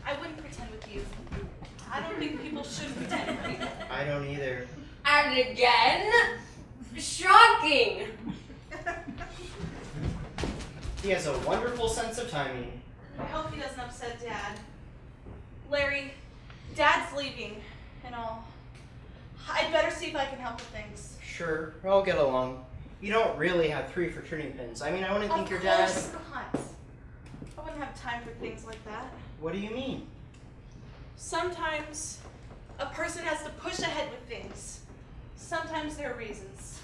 I wouldn't pretend with you. I don't think people should pretend with me. I don't either. And again? Shocking! He has a wonderful sense of timing. I hope he doesn't upset Dad. Larry, Dad's leaving and all. I'd better see if I can help with things. Sure, I'll get along. You don't really have 3 fraternity pins. I mean, I wouldn't think your dad... Of course not. I wouldn't have time for things like that. What do you mean? Sometimes a person has to push ahead with things. Sometimes there are reasons.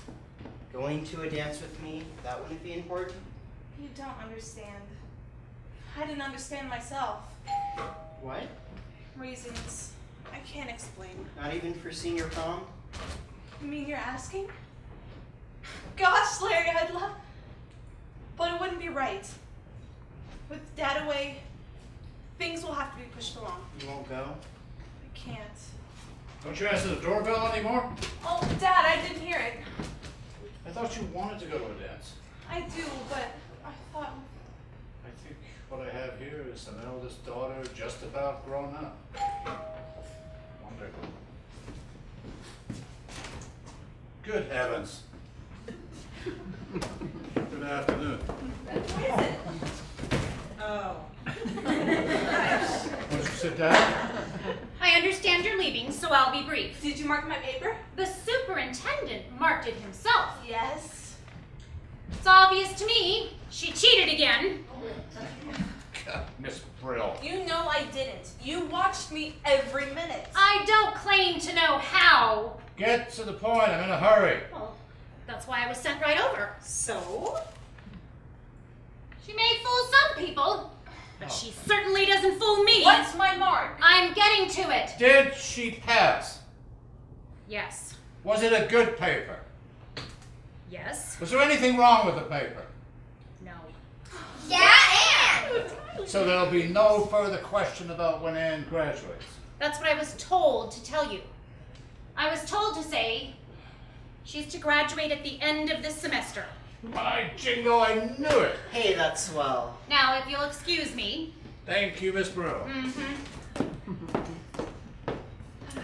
Going to a dance with me, that wouldn't be important? You don't understand. I didn't understand myself. What? Reasons I can't explain. Not even for senior prom? You mean you're asking? Gosh, Larry, I'd love... But it wouldn't be right. With Dad away, things will have to be pushed along. You won't go? I can't. Don't you answer the doorbell anymore? Oh, Dad, I didn't hear it. I thought you wanted to go to a dance. I do, but I thought... I think what I have here is an eldest daughter just about grown up. Wonder. Good heavens. Good afternoon. What is it? Oh. Why don't you sit down? I understand you're leaving, so I'll be brief. Did you mark my paper? The superintendent marked it himself. Yes. It's obvious to me. She cheated again. God, Miss Brill. You know I didn't. You watched me every minute. I don't claim to know how. Get to the point. I'm in a hurry. Well, that's why I was sent right over. So? She may fool some people, but she certainly doesn't fool me. What's my mark? I'm getting to it. Did she pass? Yes. Was it a good paper? Yes. Was there anything wrong with the paper? No. Yeah, and... So there'll be no further question about when Anne graduates. That's what I was told to tell you. I was told to say she's to graduate at the end of this semester. By jingo, I knew it. Hey, that's swell. Now, if you'll excuse me. Thank you, Miss Brew. Mm-hmm.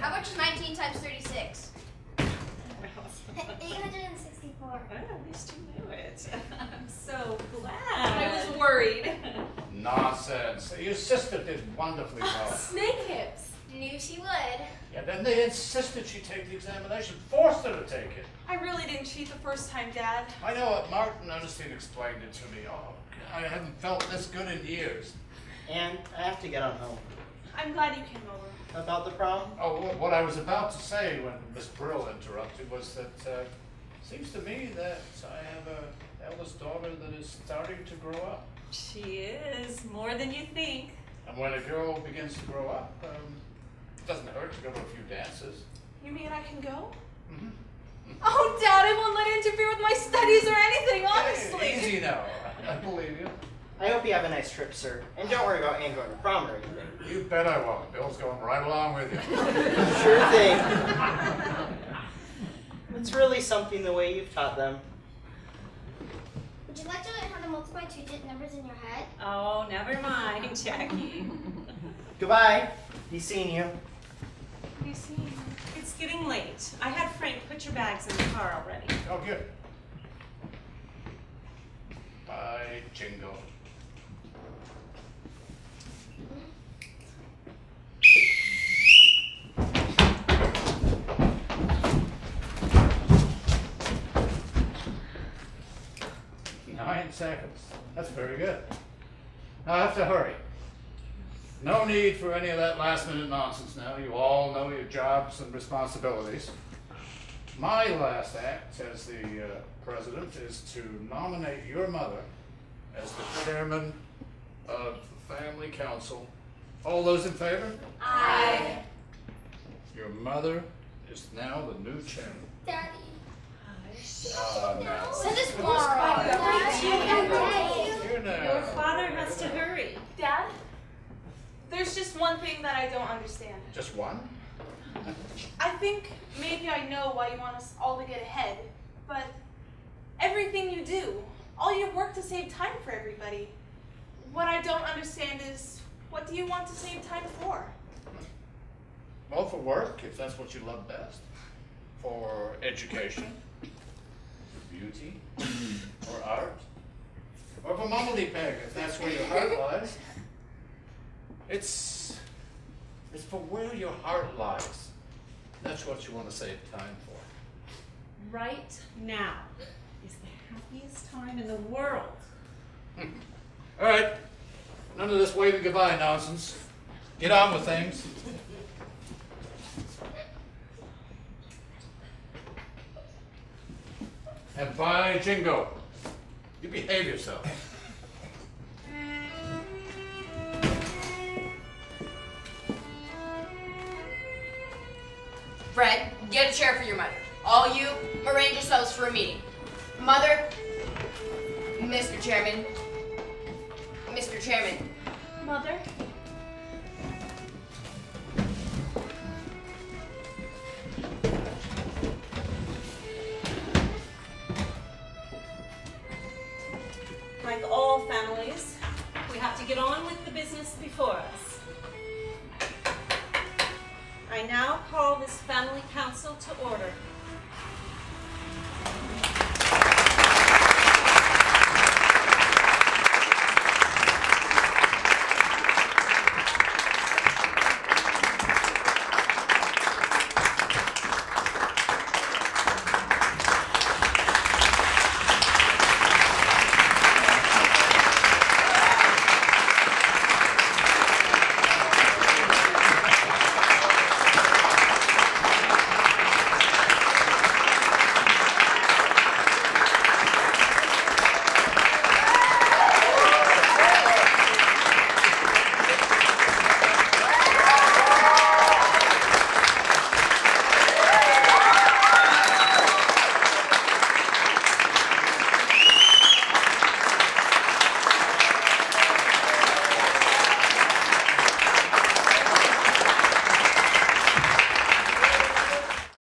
How much is 19 times 36? 864. Oh, at least you knew it. I'm so glad. I was worried. Nonsense. Your sister did wonderfully well. Snake hips. Knew she would. Yeah, then they insisted she take the examination, forced her to take it. I really didn't cheat the first time, Dad. I know it. Martin Ernestine explained it to me. Oh, I haven't felt this good in years. And I have to get on home. I'm glad you came over. About the prom? Oh, what I was about to say when Miss Brill interrupted was that seems to me that I have a eldest daughter that is starting to grow up. She is, more than you think. And when a girl begins to grow up, it doesn't hurt to go to a few dances. You mean I can go? Mm-hmm. Oh, Dad, I won't let it interfere with my studies or anything, honestly. Hey, easy now. I believe you. I hope you have a nice trip, sir. And don't worry about Anne going to prom or anything. You bet I won't. Bill's going right along with you. Sure thing. It's really something the way you've taught them. Would you like to learn how to multiply two-digit numbers in your head? Oh, never mind, Jackie. Goodbye. Be seeing you. You see? It's getting late. I had Frank put your bags in the car already. Oh, good. Bye, Jingo. Seconds. That's very good. Now I have to hurry. No need for any of that last minute nonsense now. You all know your jobs and responsibilities. My last act as the president is to nominate your mother as the chairman of the family council. All those in favor? Aye. Your mother is now the new chairman. Daddy. Now. Send us tomorrow. Here now. Your father has to hurry. Dad, there's just one thing that I don't understand. Just one? I think maybe I know why you want us all to get ahead, but everything you do, all your work to save time for everybody, what I don't understand is, what do you want to save time for? Well, for work, if that's what you love best. For education, beauty, or art. Or for mumbledy peg, if that's where your heart lies. It's for where your heart lies. That's what you want to save time for. Right now is the happiest time in the world. All right, none of this waving goodbye nonsense. Get on with things. And by jingo, you behave yourself. Fred, get a chair for your mother. All you, arrange yourselves for a meeting. Mother, Mr. Chairman. Mr. Chairman. Mother? Like all families, we have to get on with the business before us. I now call this family council to order.